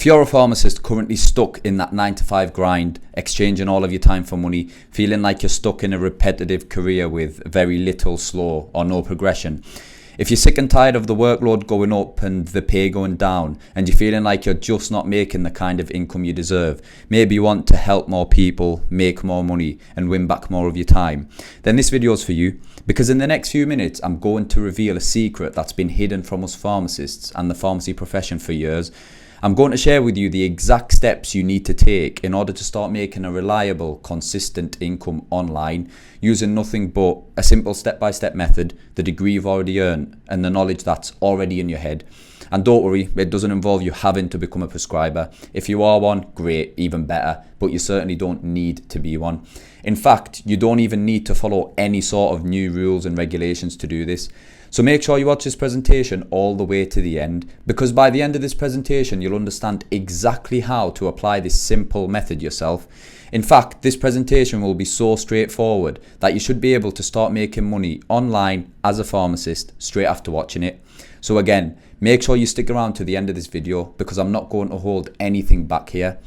If you're a pharmacist currently stuck in that 9 to 5 grind, exchanging all of your time for money, feeling like you're stuck in a repetitive career with very little, slow or no progression, if you're sick and tired of the workload going up and the pay going down, and you're feeling like you're just not making the kind of income you deserve, maybe you want to help more people, make more money and win back more of your time, then this video is for you. Because in the next few minutes, I'm going to reveal a secret that's been hidden from us pharmacists and the pharmacy profession for years. I'm going to share with you the exact steps you need to take in order to start making a reliable, consistent income online using nothing but a simple step-by-step method, the degree you've already earned, and the knowledge that's already in your head. And don't worry, it doesn't involve you having to become a prescriber. If you are one, great, even better, but you certainly don't need to be one. In fact, you don't even need to follow any sort of new rules and regulations to do this. So make sure you watch this presentation all the way to the end, because by the end of this presentation, you'll understand exactly how to apply this simple method yourself. In fact, this presentation will be so straightforward that you should be able to start making money online as a pharmacist straight after watching it. So again, make sure you stick around to the end of this video because I'm not going to hold anything back here.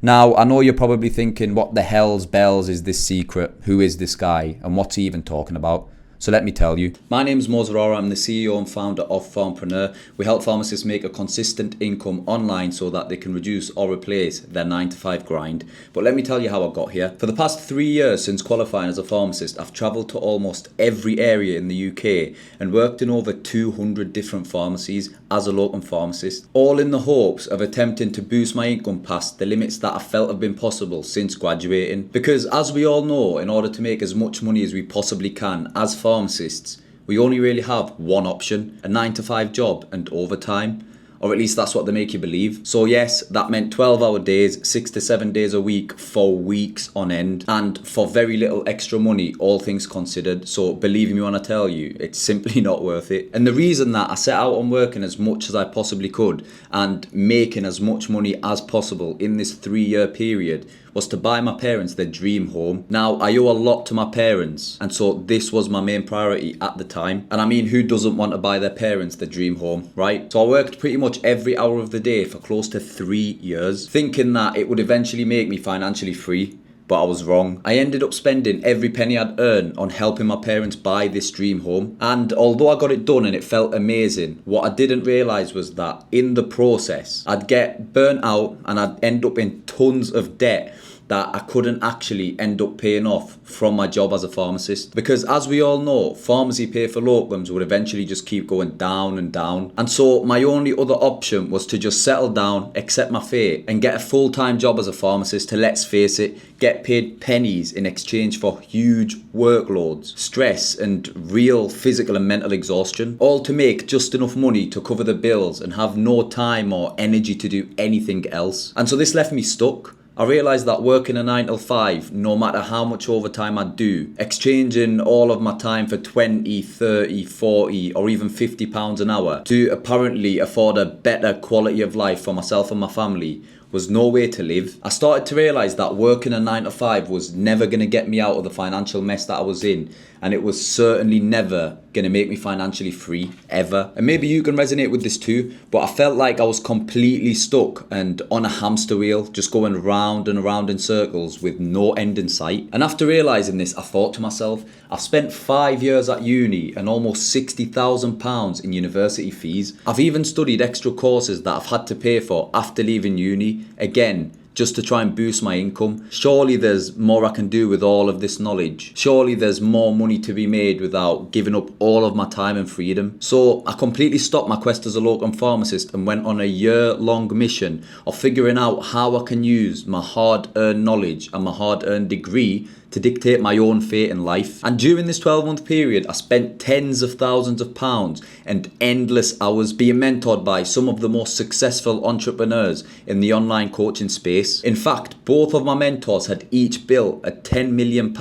Now, I know you're probably thinking, what the hell's bells is this secret? Who is this guy? And what's he even talking about? So let me tell you. My name is Mozarara. I'm the CEO and founder of Pharmpreneur. We help pharmacists make a consistent income online so that they can reduce or replace their 9 to 5 grind. But let me tell you how I got here. For the past 3 years since qualifying as a pharmacist, I've travelled to almost every area in the UK and worked in over 200 different pharmacies as a local pharmacist, all in the hopes of attempting to boost my income past the limits that I felt have been possible since graduating. Because as we all know, in order to make as much money as we possibly can as pharmacists, we only really have one option, a 9 to 5 job and overtime. Or at least that's what they make you believe. So yes, that meant 12-hour days, 6 to 7 days a week for weeks on end, and for very little extra money, all things considered. So believe me when I tell you, it's simply not worth it. And the reason that I set out on working as much as I possibly could and making as much money as possible in this 3-year period was to buy my parents their dream home. Now, I owe a lot to my parents, and so this was my main priority at the time. And I mean, who doesn't want to buy their parents their dream home, right? So I worked pretty much every hour of the day for close to 3 years, thinking that it would eventually make me financially free. But I was wrong. I ended up spending every penny I'd earned on helping my parents buy this dream home. And although I got it done and it felt amazing, what I didn't realise was that in the process, I'd get burnt out and I'd end up in tons of debt that I couldn't actually end up paying off from my job as a pharmacist. Because as we all know, pharmacy pay for locums would eventually just keep going down and down. And so my only other option was to just settle down, accept my fate, and get a full-time job as a pharmacist to, let's face it, get paid pennies in exchange for huge workloads, stress, and real physical and mental exhaustion. All to make just enough money to cover the bills and have no time or energy to do anything else. And so this left me stuck. I realised that working a 9 to 5, no matter how much overtime I do, exchanging all of my time for 20, 30, 40 or even £50 an hour to apparently afford a better quality of life for myself and my family was no way to live. I started to realise that working a 9 to 5 was never going to get me out of the financial mess that I was in, and it was certainly never going to make me financially free, ever. And maybe you can resonate with this too, but I felt like I was completely stuck and on a hamster wheel, just going round and around in circles with no end in sight. And after realising this, I thought to myself, I've spent 5 years at uni and almost £60,000 in university fees. I've even studied extra courses that I've had to pay for after leaving uni, again, just to try and boost my income. Surely there's more I can do with all of this knowledge. Surely there's more money to be made without giving up all of my time and freedom. So I completely stopped my quest as a local pharmacist and went on a year-long mission of figuring out how I can use my hard-earned knowledge and my hard-earned degree to dictate my own fate in life. And during this 12-month period, I spent tens of thousands of pounds and endless hours being mentored by some of the most successful entrepreneurs in the online coaching space. In fact, both of my mentors had each built a £10 million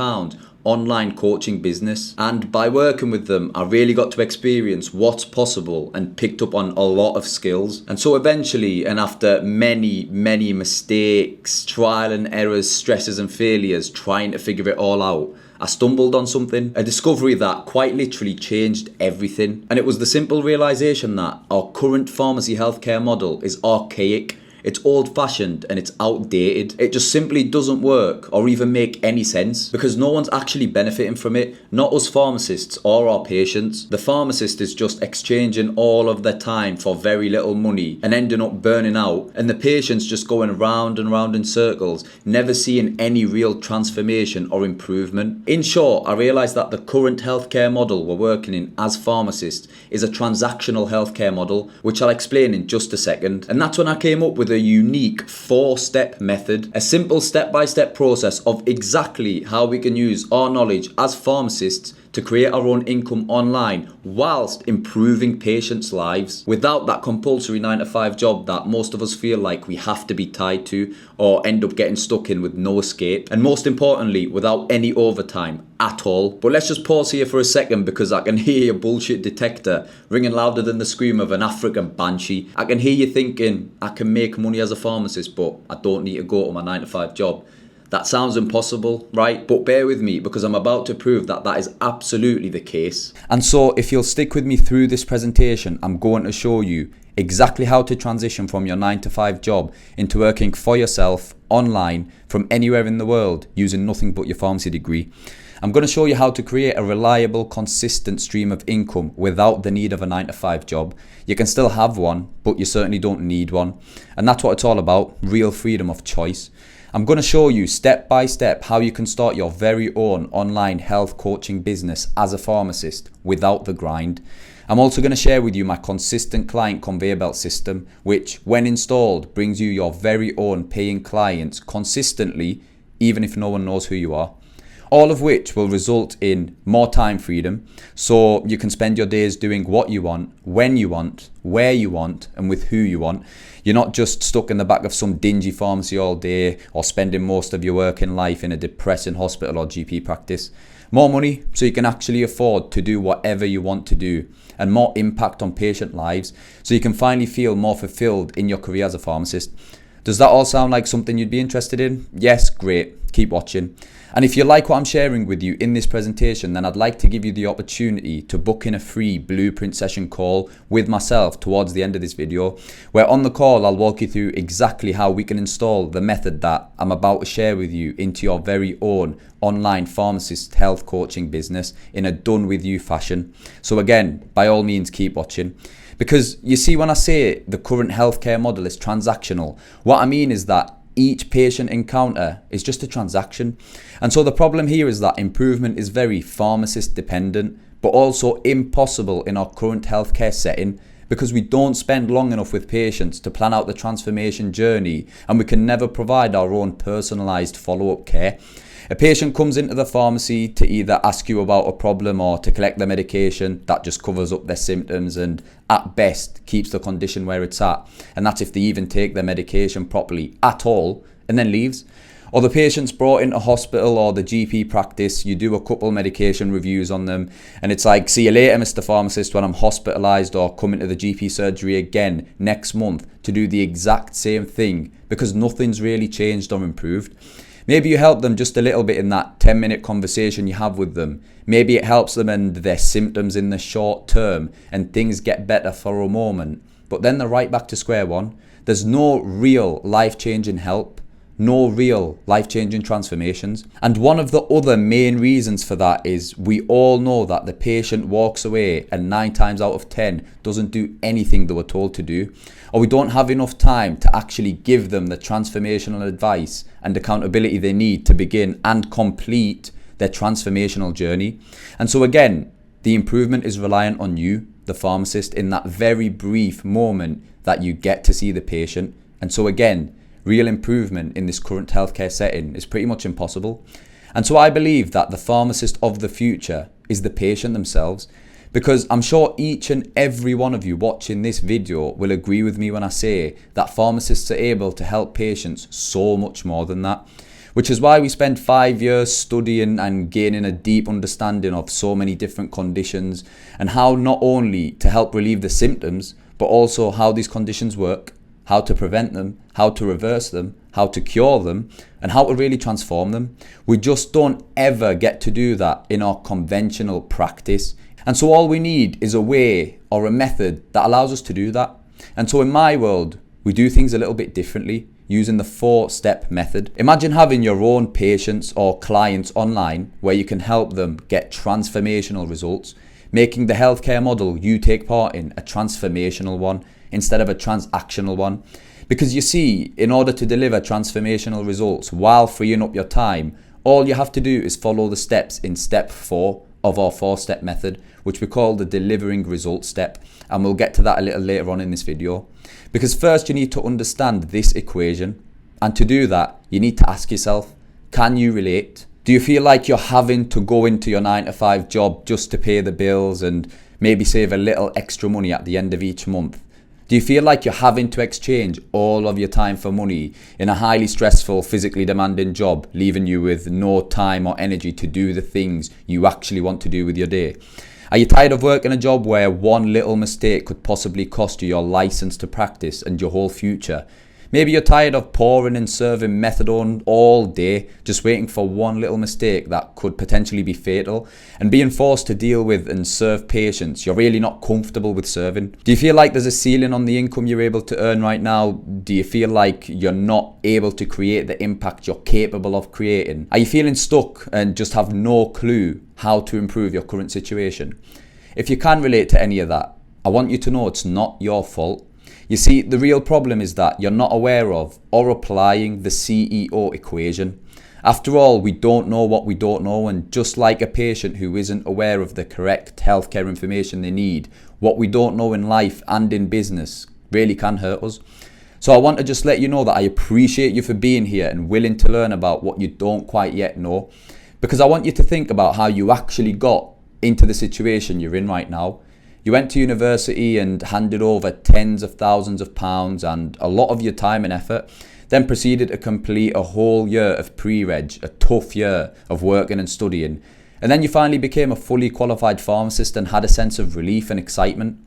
online coaching business, and by working with them I really got to experience what's possible and picked up on a lot of skills. And so eventually, and after many mistakes, trial and errors, stresses and failures, trying to figure it all out, I stumbled on something, a discovery that quite literally changed everything. And it was the simple realization that our current pharmacy healthcare model is archaic. It's old-fashioned and it's outdated. It just simply doesn't work or even make any sense because no one's actually benefiting from it, not us pharmacists or our patients. The pharmacist is just exchanging all of their time for very little money and ending up burning out, and the patient's just going round and round in circles, never seeing any real transformation or improvement. In short, I realised that the current healthcare model we're working in as pharmacists is a transactional healthcare model, which I'll explain in just a second. And that's when I came up with a unique 4-step method, a simple step-by-step process of exactly how we can use our knowledge as pharmacists to create our own income online whilst improving patients' lives without that compulsory 9-to-5 job that most of us feel like we have to be tied to or end up getting stuck in with no escape, and most importantly without any overtime at all. But let's just pause here for a second because I can hear your bullshit detector ringing louder than the scream of an African banshee. I can hear you thinking, I can make money as a pharmacist but I don't need to go to my 9-to-5 job. That sounds impossible, right? But bear with me because I'm about to prove that that is absolutely the case. And so if you'll stick with me through this presentation, I'm going to show you exactly how to transition from your 9-to-5 job into working for yourself online from anywhere in the world using nothing but your pharmacy degree. I'm going to show you how to create a reliable, consistent stream of income without the need of a 9-to-5 job. You can still have one, but you certainly don't need one. And that's what it's all about, real freedom of choice. I'm going to show you step by step how you can start your very own online health coaching business as a pharmacist without the grind. I'm also going to share with you my consistent client conveyor belt system, which when installed brings you your very own paying clients consistently, even if no one knows who you are. All of which will result in more time freedom, so you can spend your days doing what you want, when you want, where you want, and with who you want. You're not just stuck in the back of some dingy pharmacy all day or spending most of your working life in a depressing hospital or GP practice. More money so you can actually afford to do whatever you want to do, and more impact on patient lives so you can finally feel more fulfilled in your career as a pharmacist. Does that all sound like something you'd be interested in? Yes, great. Keep watching. And if you like what I'm sharing with you in this presentation, then I'd like to give you the opportunity to book in a free blueprint session call with myself towards the end of this video, where on the call I'll walk you through exactly how we can install the method that I'm about to share with you into your very own online pharmacist health coaching business in a done with you fashion. So again, by all means, keep watching. Because you see, when I say the current healthcare model is transactional, what I mean is that each patient encounter is just a transaction. And so the problem here is that improvement is very pharmacist dependent, but also impossible in our current healthcare setting because we don't spend long enough with patients to plan out the transformation journey, and we can never provide our own personalized follow-up care. A patient comes into the pharmacy to either ask you about a problem or to collect their medication that just covers up their symptoms and at best keeps the condition where it's at. And that's if they even take their medication properly at all, and then leaves. Or the patient's brought into hospital or the GP practice, you do a couple medication reviews on them, and it's like, see you later, Mr. Pharmacist, when I'm hospitalised or come into the GP surgery again next month to do the exact same thing because nothing's really changed or improved. Maybe you help them just a little bit in that 10-minute conversation you have with them. Maybe it helps them and their symptoms in the short term and things get better for a moment. But then they're right back to square one. There's no real life-changing help, no real life-changing transformations. And one of the other main reasons for that is we all know that the patient walks away and 9 times out of 10 doesn't do anything they were told to do. Or we don't have enough time to actually give them the transformational advice and accountability they need to begin and complete their transformational journey. And so again, the improvement is reliant on you, the pharmacist, in that very brief moment that you get to see the patient. And so again, real improvement in this current healthcare setting is pretty much impossible. And so I believe that the pharmacist of the future is the patient themselves, because I'm sure each and every one of you watching this video will agree with me when I say that pharmacists are able to help patients so much more than that, which is why we spend 5 years studying and gaining a deep understanding of so many different conditions and how not only to help relieve the symptoms, but also how these conditions work, how to prevent them, how to reverse them, how to cure them, and how to really transform them. We just don't ever get to do that in our conventional practice. And so all we need is a way or a method that allows us to do that. And so in my world, we do things a little bit differently using the 4-step method. Imagine having your own patients or clients online where you can help them get transformational results, making the healthcare model you take part in a transformational one instead of a transactional one. Because you see, in order to deliver transformational results while freeing up your time, all you have to do is follow the steps in step 4 of our 4-step method, which we call the delivering results step. And we'll get to that a little later on in this video. Because first you need to understand this equation. And to do that, you need to ask yourself, can you relate? Do you feel like you're having to go into your 9-to-5 job just to pay the bills and maybe save a little extra money at the end of each month? Do you feel like you're having to exchange all of your time for money in a highly stressful, physically demanding job, leaving you with no time or energy to do the things you actually want to do with your day? Are you tired of working a job where one little mistake could possibly cost you your license to practice and your whole future? Maybe you're tired of pouring and serving methadone all day, just waiting for one little mistake that could potentially be fatal, and being forced to deal with and serve patients you're really not comfortable with serving. Do you feel like there's a ceiling on the income you're able to earn right now? Do you feel like you're not able to create the impact you're capable of creating? Are you feeling stuck and just have no clue how to improve your current situation? If you can relate to any of that, I want you to know it's not your fault. You see, the real problem is that you're not aware of or applying the CEO equation. After all, we don't know what we don't know, and just like a patient who isn't aware of the correct healthcare information they need, what we don't know in life and in business really can hurt us. So I want to just let you know that I appreciate you for being here and willing to learn about what you don't quite yet know, because I want you to think about how you actually got into the situation you're in right now. You went to university and handed over tens of thousands of pounds and a lot of your time and effort, then proceeded to complete a whole year of pre-reg, a tough year of working and studying. And then you finally became a fully qualified pharmacist and had a sense of relief and excitement.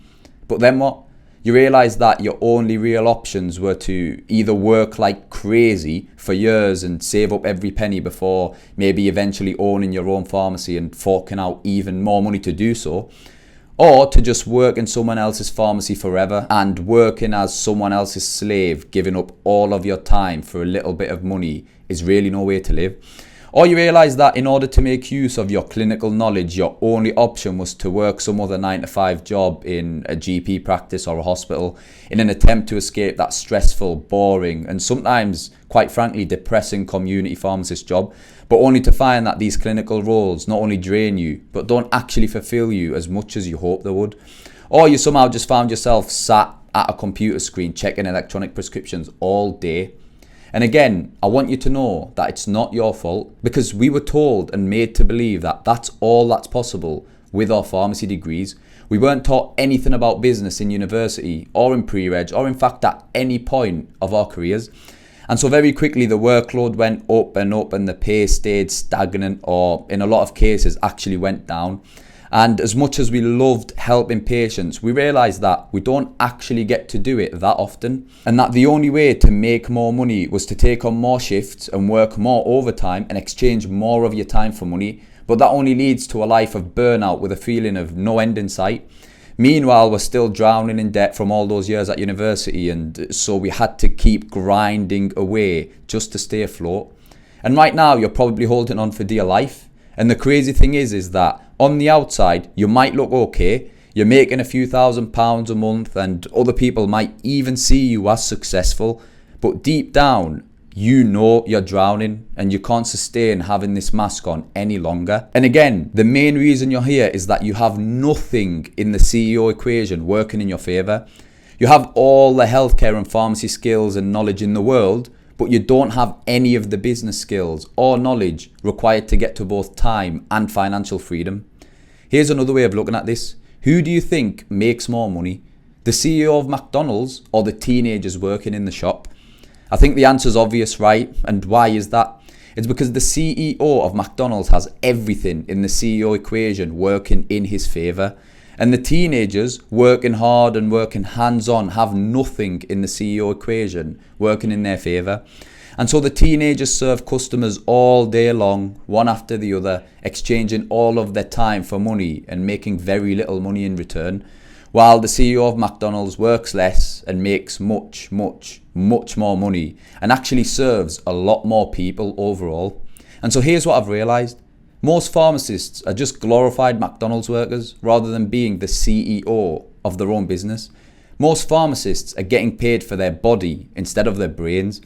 But then what? You realised that your only real options were to either work like crazy for years and save up every penny before maybe eventually owning your own pharmacy and forking out even more money to do so, or to just work in someone else's pharmacy forever and working as someone else's slave, giving up all of your time for a little bit of money is really no way to live. Or you realise that in order to make use of your clinical knowledge, your only option was to work some other 9-to-5 job in a GP practice or a hospital in an attempt to escape that stressful, boring, and sometimes, quite frankly, depressing community pharmacist job, but only to find that these clinical roles not only drain you, but don't actually fulfill you as much as you hoped they would. Or you somehow just found yourself sat at a computer screen checking electronic prescriptions all day. And again, I want you to know that it's not your fault, because we were told and made to believe that that's all that's possible with our pharmacy degrees. We weren't taught anything about business in university or in pre-reg or in fact at any point of our careers. And so very quickly the workload went up and the pay stayed stagnant, or in a lot of cases actually went down. And as much as we loved helping patients, we realised that we don't actually get to do it that often, and that the only way to make more money was to take on more shifts and work more overtime and exchange more of your time for money. But that only leads to a life of burnout with a feeling of no end in sight. Meanwhile, we're still drowning in debt from all those years at university, and so we had to keep grinding away just to stay afloat. And right now, you're probably holding on for dear life. And the crazy thing is that on the outside, you might look okay. You're making a few £1,000s a month, and other people might even see you as successful. But deep down, you know you're drowning and you can't sustain having this mask on any longer. And again, the main reason you're here is that you have nothing in the CEO equation working in your favor. You have all the healthcare and pharmacy skills and knowledge in the world, but you don't have any of the business skills or knowledge required to get to both time and financial freedom. Here's another way of looking at this. Who do you think makes more money? The CEO of McDonald's or the teenagers working in the shop? I think the answer's obvious, right? And why is that? It's because the CEO of McDonald's has everything in the CEO equation working in his favor. And the teenagers working hard and working hands-on have nothing in the CEO equation working in their favor. And so the teenagers serve customers all day long, one after the other, exchanging all of their time for money and making very little money in return. while the CEO of McDonald's works less and makes much more money and actually serves a lot more people overall. And so here's what I've realized. Most pharmacists are just glorified McDonald's workers rather than being the CEO of their own business. Most pharmacists are getting paid for their body instead of their brains.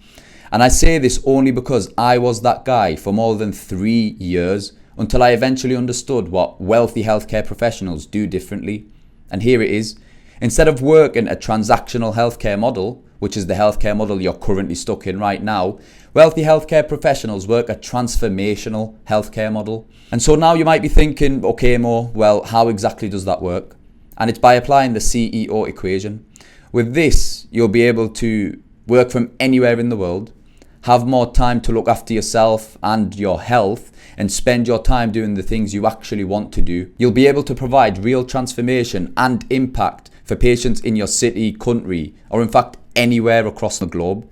And I say this only because I was that guy for more than 3 years until I eventually understood what wealthy healthcare professionals do differently. And here it is. Instead of working a transactional healthcare model, which is the healthcare model you're currently stuck in right now, wealthy healthcare professionals work a transformational healthcare model. And so now you might be thinking, okay, Mo, well, how exactly does that work? And it's by applying the CEO equation. With this, you'll be able to work from anywhere in the world, have more time to look after yourself and your health, and spend your time doing the things you actually want to do. You'll be able to provide real transformation and impact for patients in your city, country, or in fact, anywhere across the globe.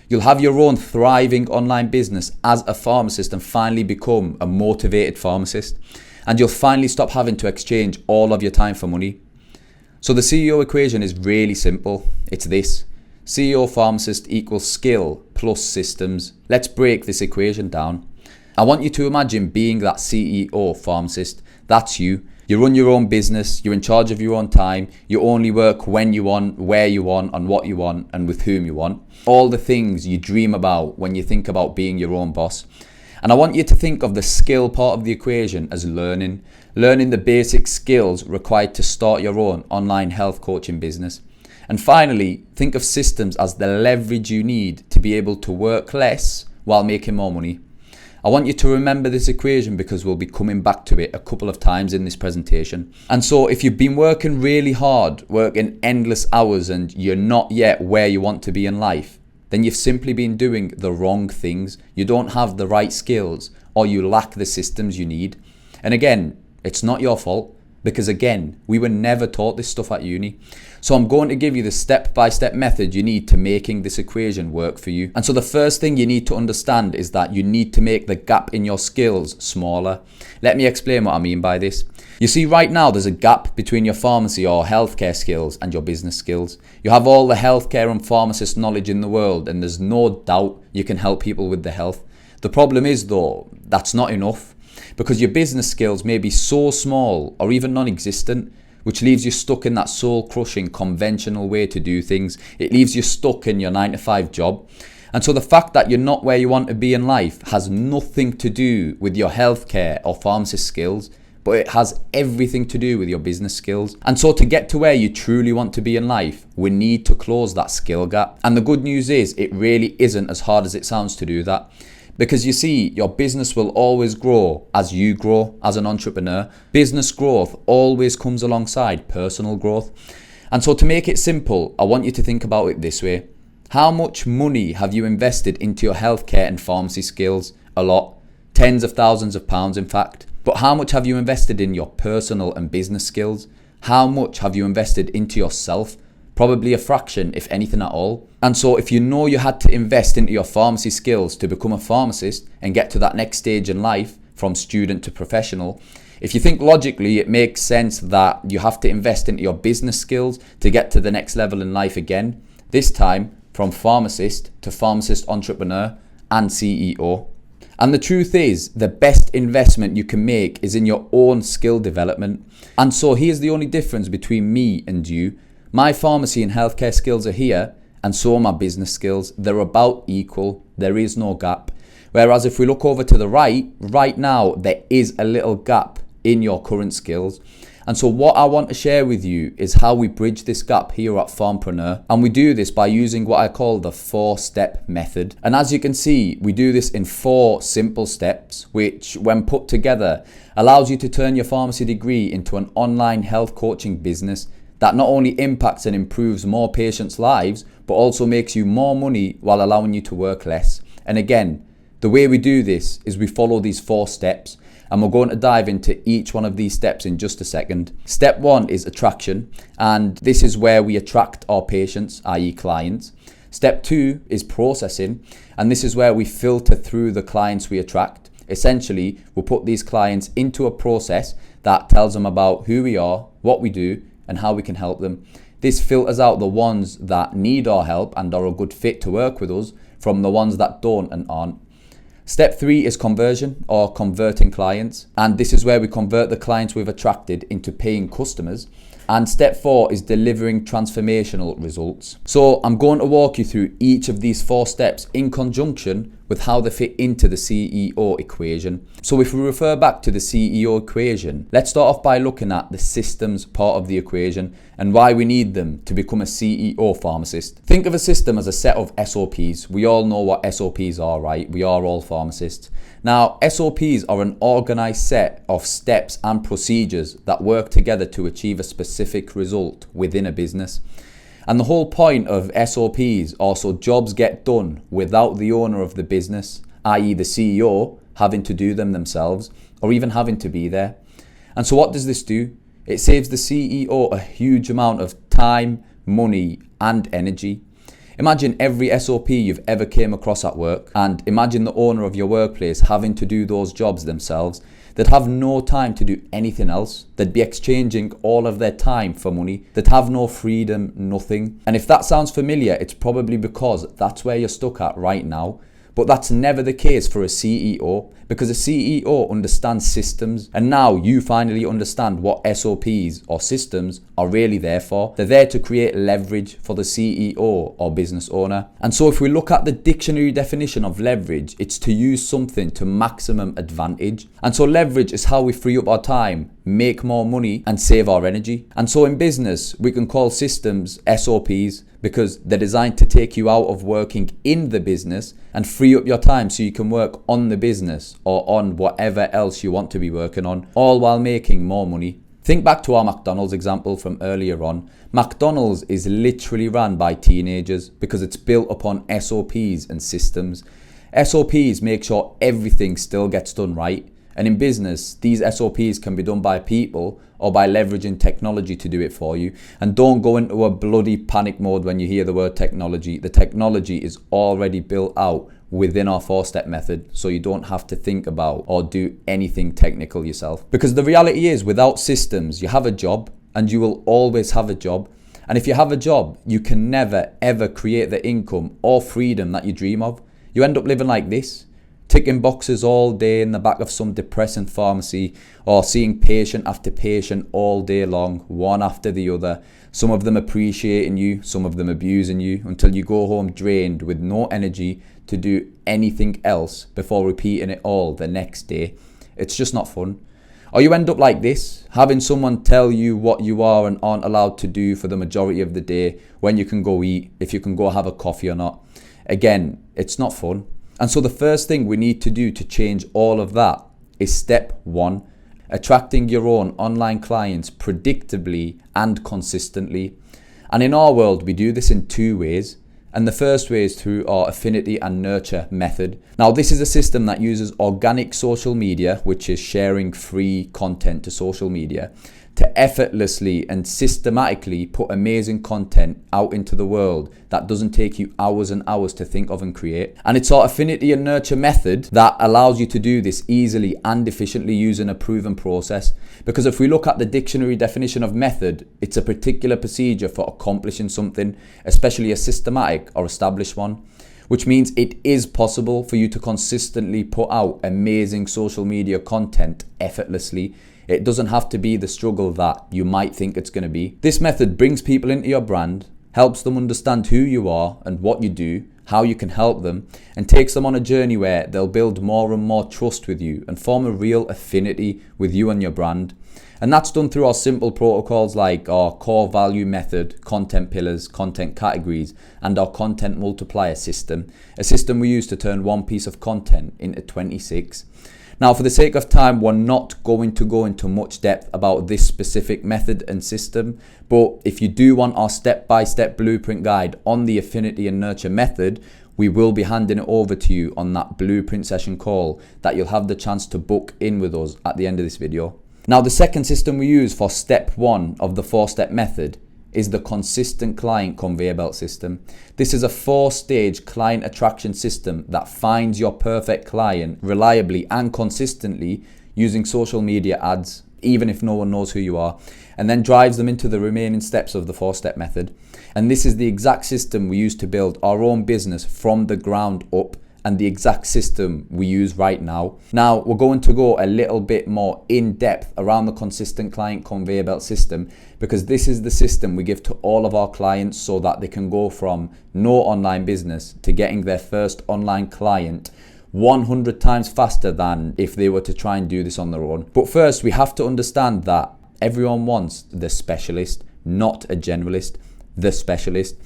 You'll have your own thriving online business as a pharmacist and finally become a motivated pharmacist. And you'll finally stop having to exchange all of your time for money. So the CEO equation is really simple. It's this. CEO pharmacist equals skill plus systems. Let's break this equation down. I want you to imagine being that CEO pharmacist. That's you. You run your own business. You're in charge of your own time. You only work when you want, where you want, on what you want, and with whom you want. All the things you dream about when you think about being your own boss. And I want you to think of the skill part of the equation as learning. Learning the basic skills required to start your own online health coaching business. And finally, think of systems as the leverage you need to be able to work less while making more money. I want you to remember this equation because we'll be coming back to it a couple of times in this presentation. And so if you've been working really hard, working endless hours, and you're not yet where you want to be in life, then you've simply been doing the wrong things. You don't have the right skills, or you lack the systems you need. And again, it's not your fault. Because again, we were never taught this stuff at uni. So I'm going to give you the step-by-step method you need to making this equation work for you. And so the first thing you need to understand is that you need to make the gap in your skills smaller. Let me explain what I mean by this. You see, right now there's a gap between your pharmacy or healthcare skills and your business skills. You have all the healthcare and pharmacist knowledge in the world, and there's no doubt you can help people with their health. The problem is though, that's not enough. Because your business skills may be so small or even non-existent, which leaves you stuck in that soul-crushing conventional way to do things. It leaves you stuck in your 9-to-5 job. And so the fact that you're not where you want to be in life has nothing to do with your healthcare or pharmacist skills, but it has everything to do with your business skills. And so to get to where you truly want to be in life, we need to close that skill gap. And the good news is it really isn't as hard as it sounds to do that. Because you see, your business will always grow as you grow as an entrepreneur. Business growth always comes alongside personal growth. And so to make it simple, I want you to think about it this way. How much money have you invested into your healthcare and pharmacy skills? A lot. Tens of thousands of pounds, in fact. But how much have you invested in your personal and business skills? How much have you invested into yourself? Probably a fraction, if anything at all. And so if you know you had to invest into your pharmacy skills to become a pharmacist and get to that next stage in life, from student to professional, if you think logically, it makes sense that you have to invest into your business skills to get to the next level in life again, this time from pharmacist to pharmacist entrepreneur and CEO. And the truth is, the best investment you can make is in your own skill development. And so here's the only difference between me and you. My pharmacy and healthcare skills are here, and so are my business skills. They're about equal. There is no gap. Whereas if we look over to the right now, there is a little gap in your current skills. And so what I want to share with you is how we bridge this gap here at Pharmpreneur. And we do this by using what I call the 4-step method. And as you can see, we do this in 4 simple steps, which when put together allows you to turn your pharmacy degree into an online health coaching business that not only impacts and improves more patients' lives, but also makes you more money while allowing you to work less. And again, the way we do this is we follow these 4 steps, and we're going to dive into each one of these steps in just a second. Step 1 is attraction, and this is where we attract our patients, i.e. clients. Step 2 is processing, and this is where we filter through the clients we attract. Essentially, we'll put these clients into a process that tells them about who we are, what we do, and how we can help them. This filters out the ones that need our help and are a good fit to work with us from the ones that don't and aren't. Step 3 is conversion, or converting clients. And this is where we convert the clients we've attracted into paying customers. And step 4 is delivering transformational results. So I'm going to walk you through each of these 4 steps in conjunction with how they fit into the CEO equation. So if we refer back to the CEO equation, let's start off by looking at the systems part of the equation and why we need them to become a CEO pharmacist. Think of a system as a set of SOPs. We all know what SOPs are, right? We are all pharmacists. Now, SOPs are an organized set of steps and procedures that work together to achieve a specific result within a business. And the whole point of SOPs are so jobs get done without the owner of the business, i.e. the CEO, having to do them themselves or even having to be there. And so what does this do? It saves the CEO a huge amount of time, money and energy. Imagine every SOP you've ever came across at work, and imagine the owner of your workplace having to do those jobs themselves. They'd have no time to do anything else. They'd be exchanging all of their time for money. They'd have no freedom, nothing. And if that sounds familiar, it's probably because that's where you're stuck at right now. But that's never the case for a CEO, because a CEO understands systems, and now you finally understand what SOPs or systems are really there for. They're there to create leverage for the CEO or business owner. And so if we look at the dictionary definition of leverage, it's to use something to maximum advantage. And so leverage is how we free up our time, make more money and save our energy. And so in business, we can call systems SOPs because they're designed to take you out of working in the business and free up your time so you can work on the business or on whatever else you want to be working on, all while making more money. Think back to our McDonald's example from earlier on. McDonald's is literally run by teenagers because it's built upon SOPs and systems. SOPs make sure everything still gets done right. And in business, these SOPs can be done by people or by leveraging technology to do it for you. And don't go into a bloody panic mode when you hear the word technology. The technology is already built out within our 4-step method, so you don't have to think about or do anything technical yourself. Because the reality is, without systems, you have a job and you will always have a job. And if you have a job, you can never ever create the income or freedom that you dream of. You end up living like this, ticking boxes all day in the back of some depressing pharmacy, or seeing patient after patient all day long, one after the other, some of them appreciating you, some of them abusing you, until you go home drained with no energy to do anything else before repeating it all the next day. It's just not fun. Or you end up like this, having someone tell you what you are and aren't allowed to do for the majority of the day, when you can go eat, if you can go have a coffee or not. Again, it's not fun. And so the first thing we need to do to change all of that is step 1, attracting your own online clients predictably and consistently. And in our world, we do this in 2 ways. And the first way is through our affinity and nurture method. Now, this is a system that uses organic social media, which is sharing free content to social media, to effortlessly and systematically put amazing content out into the world that doesn't take you hours and hours to think of and create. And it's our affinity and nurture method that allows you to do this easily and efficiently using a proven process. Because if we look at the dictionary definition of method, it's a particular procedure for accomplishing something, especially a systematic or established one. Which means it is possible for you to consistently put out amazing social media content effortlessly. It doesn't have to be the struggle that you might think it's going to be. This method brings people into your brand, helps them understand who you are and what you do, how you can help them, and takes them on a journey where they'll build more and more trust with you and form a real affinity with you and your brand. And that's done through our simple protocols like our core value method, content pillars, content categories, and our content multiplier system, a system we use to turn one piece of content into 26. Now, for the sake of time, we're not going to go into much depth about this specific method and system, but if you do want our step-by-step blueprint guide on the affinity and nurture method, we will be handing it over to you on that blueprint session call that you'll have the chance to book in with us at the end of this video. Now, the second system we use for step 1 of the 4-step method is the consistent client conveyor belt system. This is a 4-stage client attraction system that finds your perfect client reliably and consistently using social media ads, even if no one knows who you are, and then drives them into the remaining steps of the 4-step method. And this is the exact system we use to build our own business from the ground up, and the exact system we use right now. Now, we're going to go a little bit more in depth around the consistent client conveyor belt system, because this is the system we give to all of our clients so that they can go from no online business to getting their first online client 100 times faster than if they were to try and do this on their own. But first, we have to understand that everyone wants the specialist, not a generalist, the specialist.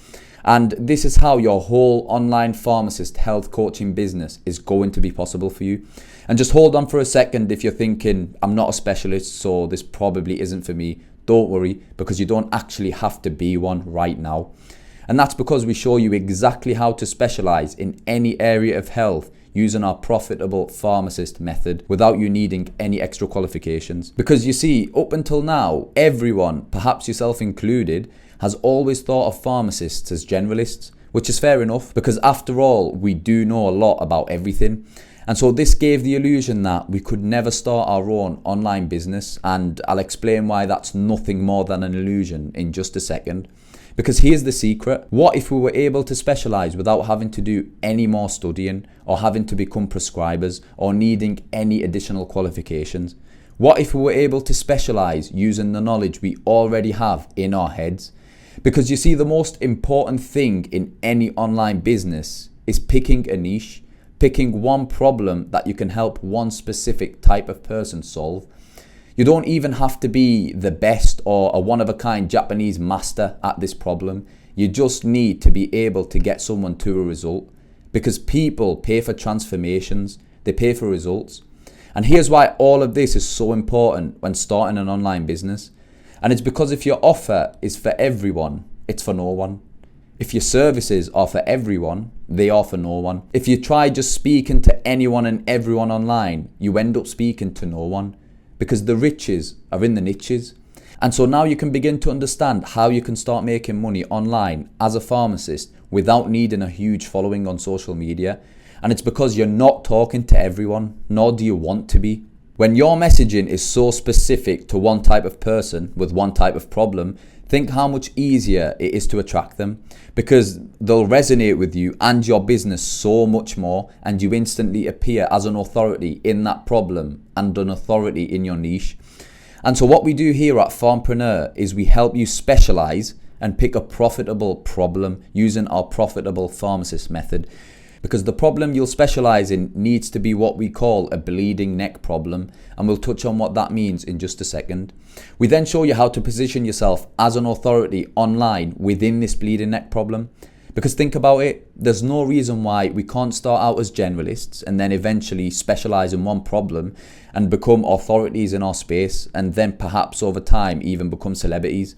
And this is how your whole online pharmacist health coaching business is going to be possible for you. And just hold on for a second if you're thinking, I'm not a specialist, so this probably isn't for me. Don't worry, because you don't actually have to be one right now. And that's because we show you exactly how to specialize in any area of health using our profitable pharmacist method without you needing any extra qualifications. Because you see, up until now, everyone, perhaps yourself included, has always thought of pharmacists as generalists, which is fair enough, because after all, we do know a lot about everything. And so this gave the illusion that we could never start our own online business, and I'll explain why that's nothing more than an illusion in just a second. Because here's the secret: what if we were able to specialize without having to do any more studying, or having to become prescribers, or needing any additional qualifications? What if we were able to specialize using the knowledge we already have in our heads? Because you see, the most important thing in any online business is picking a niche, picking one problem that you can help one specific type of person solve. You don't even have to be the best or a one-of-a-kind Japanese master at this problem. You just need to be able to get someone to a result, because people pay for transformations, they pay for results. And here's why all of this is so important when starting an online business. And it's because if your offer is for everyone, it's for no one. If your services are for everyone, they are for no one. If you try just speaking to anyone and everyone online, you end up speaking to no one, because the riches are in the niches. And so now you can begin to understand how you can start making money online as a pharmacist without needing a huge following on social media. And it's because you're not talking to everyone, nor do you want to be. When your messaging is so specific to one type of person with one type of problem, think how much easier it is to attract them, because they'll resonate with you and your business so much more, and you instantly appear as an authority in that problem and an authority in your niche. And so what we do here at Pharmpreneur is we help you specialize and pick a profitable problem using our profitable pharmacist method. Because the problem you'll specialize in needs to be what we call a bleeding neck problem, and we'll touch on what that means in just a second. We then show you how to position yourself as an authority online within this bleeding neck problem. Because think about it, there's no reason why we can't start out as generalists and then eventually specialize in one problem and become authorities in our space, and then perhaps over time even become celebrities.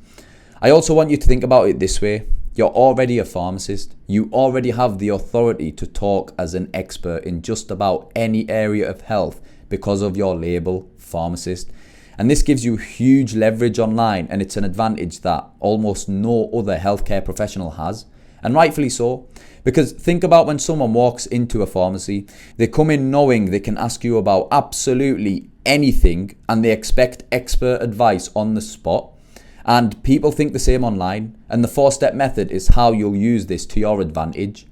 I also want you to think about it this way. You're already a pharmacist. You already have the authority to talk as an expert in just about any area of health because of your label, pharmacist. And this gives you huge leverage online, and it's an advantage that almost no other healthcare professional has. And rightfully so, because think about when someone walks into a pharmacy, they come in knowing they can ask you about absolutely anything, and they expect expert advice on the spot. And people think the same online, and the 4-step method is how you'll use this to your advantage.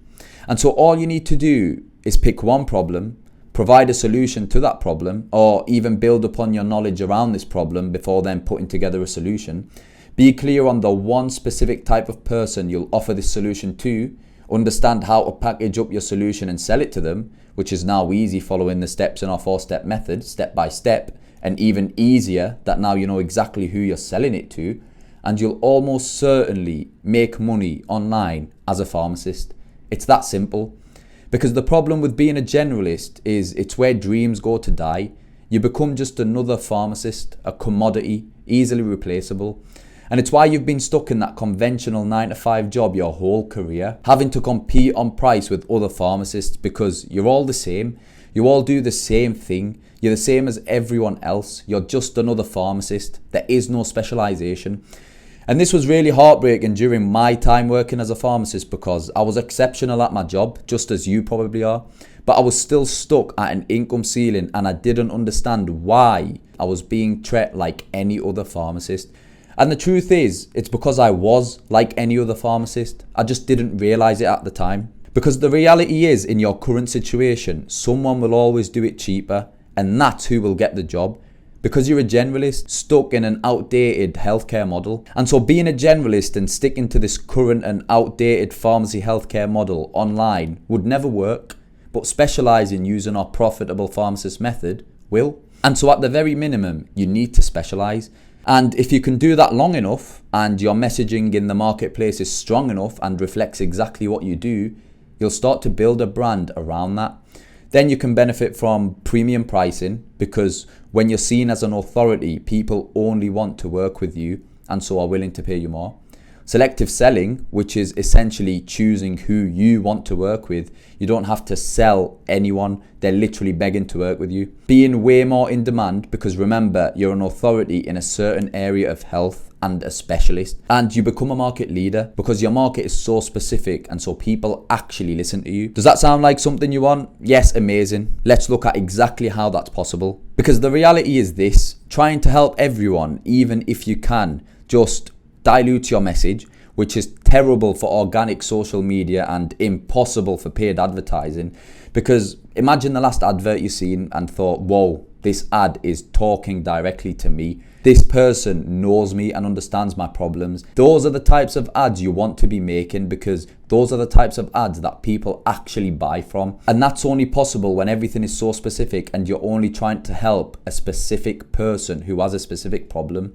And so all you need to do is pick one problem, provide a solution to that problem, or even build upon your knowledge around this problem before then putting together a solution. Be clear on the one specific type of person you'll offer this solution to, understand how to package up your solution and sell it to them, which is now easy following the steps in our 4-step method, step by step. And even easier that now you know exactly who you're selling it to, and you'll almost certainly make money online as a pharmacist. It's that simple. Because the problem with being a generalist is it's where dreams go to die. You become just another pharmacist, a commodity, easily replaceable. And it's why you've been stuck in that conventional 9-to-5 job your whole career, having to compete on price with other pharmacists, because you're all the same. You all do the same thing. You're the same as everyone else. You're just another pharmacist. There is no specialization. And this was really heartbreaking during my time working as a pharmacist because I was exceptional at my job, just as you probably are. But I was still stuck at an income ceiling and I didn't understand why I was being treated like any other pharmacist. And the truth is, it's because I was like any other pharmacist. I just didn't realize it at the time. Because the reality is, in your current situation, someone will always do it cheaper, and that's who will get the job. Because you're a generalist stuck in an outdated healthcare model. And so being a generalist and sticking to this current and outdated pharmacy healthcare model online would never work. But specialising using our profitable pharmacist method will. And so at the very minimum, you need to specialise. And if you can do that long enough and your messaging in the marketplace is strong enough and reflects exactly what you do, you'll start to build a brand around that. Then you can benefit from premium pricing because when you're seen as an authority, people only want to work with you and so are willing to pay you more. Selective selling, which is essentially choosing who you want to work with. You don't have to sell anyone. They're literally begging to work with you. Being way more in demand because remember, you're an authority in a certain area of health and a specialist. And you become a market leader because your market is so specific and so people actually listen to you. Does that sound like something you want? Yes, amazing. Let's look at exactly how that's possible. Because the reality is this, trying to help everyone, even if you can, just dilute your message, which is terrible for organic social media and impossible for paid advertising. Because imagine the last advert you've seen and thought, whoa, this ad is talking directly to me. This person knows me and understands my problems. Those are the types of ads you want to be making because those are the types of ads that people actually buy from. And that's only possible when everything is so specific and you're only trying to help a specific person who has a specific problem.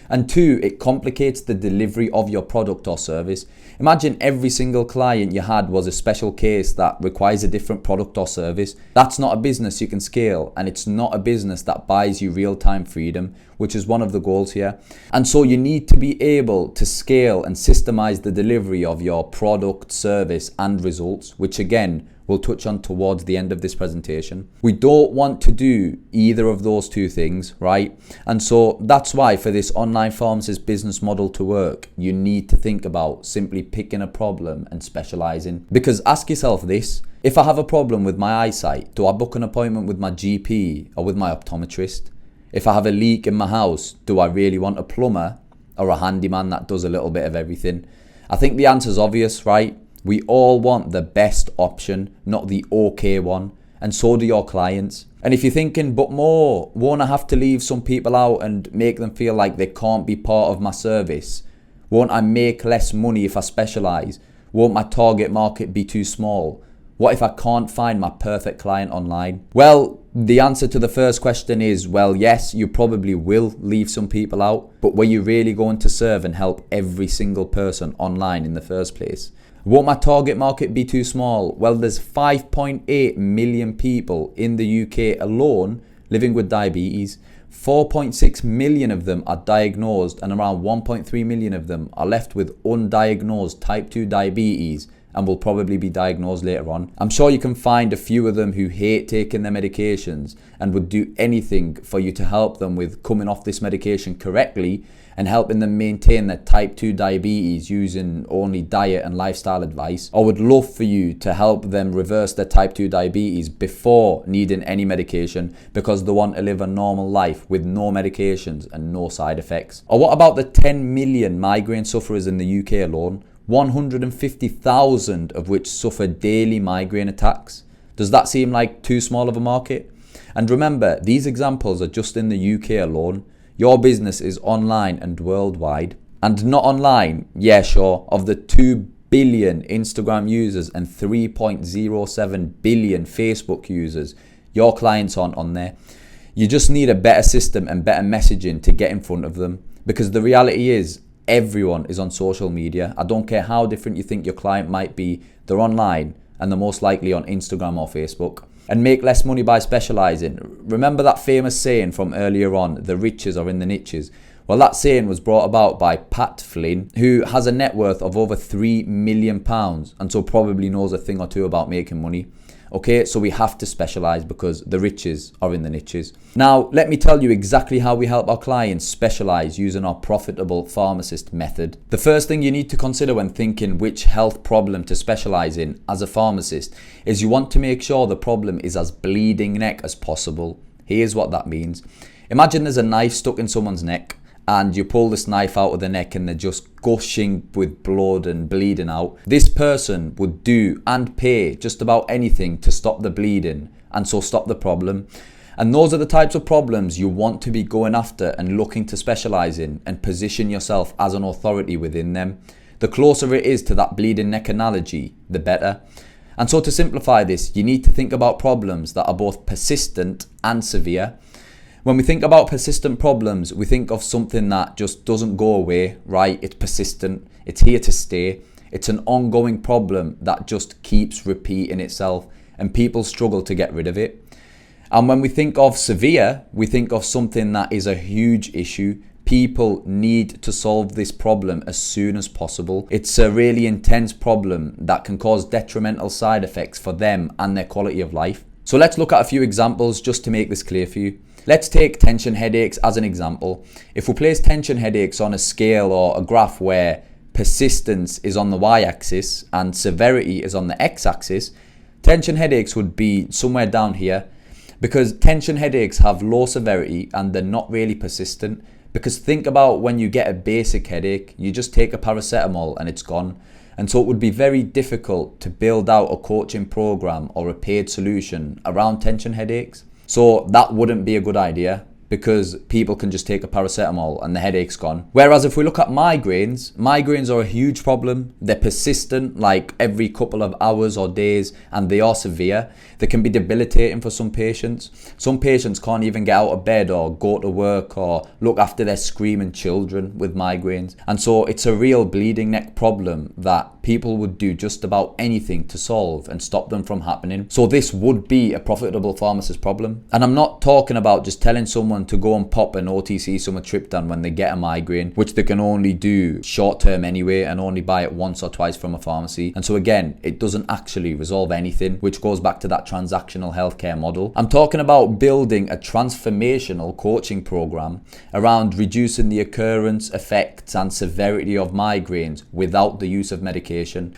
And two, it complicates the delivery of your product or service. Imagine every single client you had was a special case that requires a different product or service. That's not a business you can scale, and it's not a business that buys you real-time freedom, which is one of the goals here. And so you need to be able to scale and systemize the delivery of your product, service, and results, which again, we'll touch on towards the end of this presentation. We don't want to do either of those two things, right? And so that's why for this online pharmacist business model to work, you need to think about simply picking a problem and specializing. Because ask yourself this, if I have a problem with my eyesight, do I book an appointment with my GP or with my optometrist? If I have a leak in my house, do I really want a plumber or a handyman that does a little bit of everything? I think the answer's obvious, right? We all want the best option, not the okay one, and so do your clients. And if you're thinking, but more, won't I have to leave some people out and make them feel like they can't be part of my service? Won't I make less money if I specialise? Won't my target market be too small? What if I can't find my perfect client online? Well, the answer to the first question is, well, yes, you probably will leave some people out, but were you really going to serve and help every single person online in the first place? Won't my target market be too small? Well, there's 5.8 million people in the UK alone living with diabetes. 4.6 million of them are diagnosed and around 1.3 million of them are left with undiagnosed type 2 diabetes and will probably be diagnosed later on. I'm sure you can find a few of them who hate taking their medications and would do anything for you to help them with coming off this medication correctly and helping them maintain their type 2 diabetes using only diet and lifestyle advice, or would love for you to help them reverse their type 2 diabetes before needing any medication because they want to live a normal life with no medications and no side effects. Or what about the 10 million migraine sufferers in the UK alone? 150,000 of which suffer daily migraine attacks. Does that seem like too small of a market? And remember, these examples are just in the UK alone. Your business is online and worldwide. And not online, yeah, sure, of the 2 billion Instagram users and 3.07 billion Facebook users, your clients aren't on there. You just need a better system and better messaging to get in front of them. Because the reality is, everyone is on social media. I don't care how different you think your client might be, they're online and they're most likely on Instagram or Facebook. And make less money by specializing. Remember that famous saying from earlier on, the riches are in the niches? Well, that saying was brought about by Pat Flynn, who has a net worth of over £3 million and so probably knows a thing or two about making money. Okay, so we have to specialize because the riches are in the niches. Now, let me tell you exactly how we help our clients specialize using our profitable pharmacist method. The first thing you need to consider when thinking which health problem to specialize in as a pharmacist is you want to make sure the problem is as bleeding neck as possible. Here's what that means. Imagine there's a knife stuck in someone's neck and you pull this knife out of the neck and they're just gushing with blood and bleeding out. This person would do and pay just about anything to stop the bleeding and so stop the problem. And those are the types of problems you want to be going after and looking to specialize in and position yourself as an authority within them. The closer it is to that bleeding neck analogy, the better. And so to simplify this, you need to think about problems that are both persistent and severe. When we think about persistent problems, we think of something that just doesn't go away, right? It's persistent, it's here to stay. It's an ongoing problem that just keeps repeating itself and people struggle to get rid of it. And when we think of severe, we think of something that is a huge issue. People need to solve this problem as soon as possible. It's a really intense problem that can cause detrimental side effects for them and their quality of life. So let's look at a few examples just to make this clear for you. Let's take tension headaches as an example. If we place tension headaches on a scale or a graph where persistence is on the y-axis and severity is on the x-axis, tension headaches would be somewhere down here because tension headaches have low severity and they're not really persistent. Because think about when you get a basic headache, you just take a paracetamol and it's gone. And so it would be very difficult to build out a coaching program or a paid solution around tension headaches. So that wouldn't be a good idea because people can just take a paracetamol and the headache's gone. Whereas if we look at migraines are a huge problem. They're persistent, like every couple of hours or days, and they are severe. They can be debilitating for some patients. Some patients can't even get out of bed or go to work or look after their screaming children with migraines. And so it's a real bleeding neck problem that people would do just about anything to solve and stop them from happening. So this would be a profitable pharmacist problem. And I'm not talking about just telling someone to go and pop an OTC sumatriptan when they get a migraine, which they can only do short term anyway and only buy it once or twice from a pharmacy. And so again, it doesn't actually resolve anything, which goes back to that transactional healthcare model. I'm talking about building a transformational coaching program around reducing the occurrence, effects and severity of migraines without the use of medication.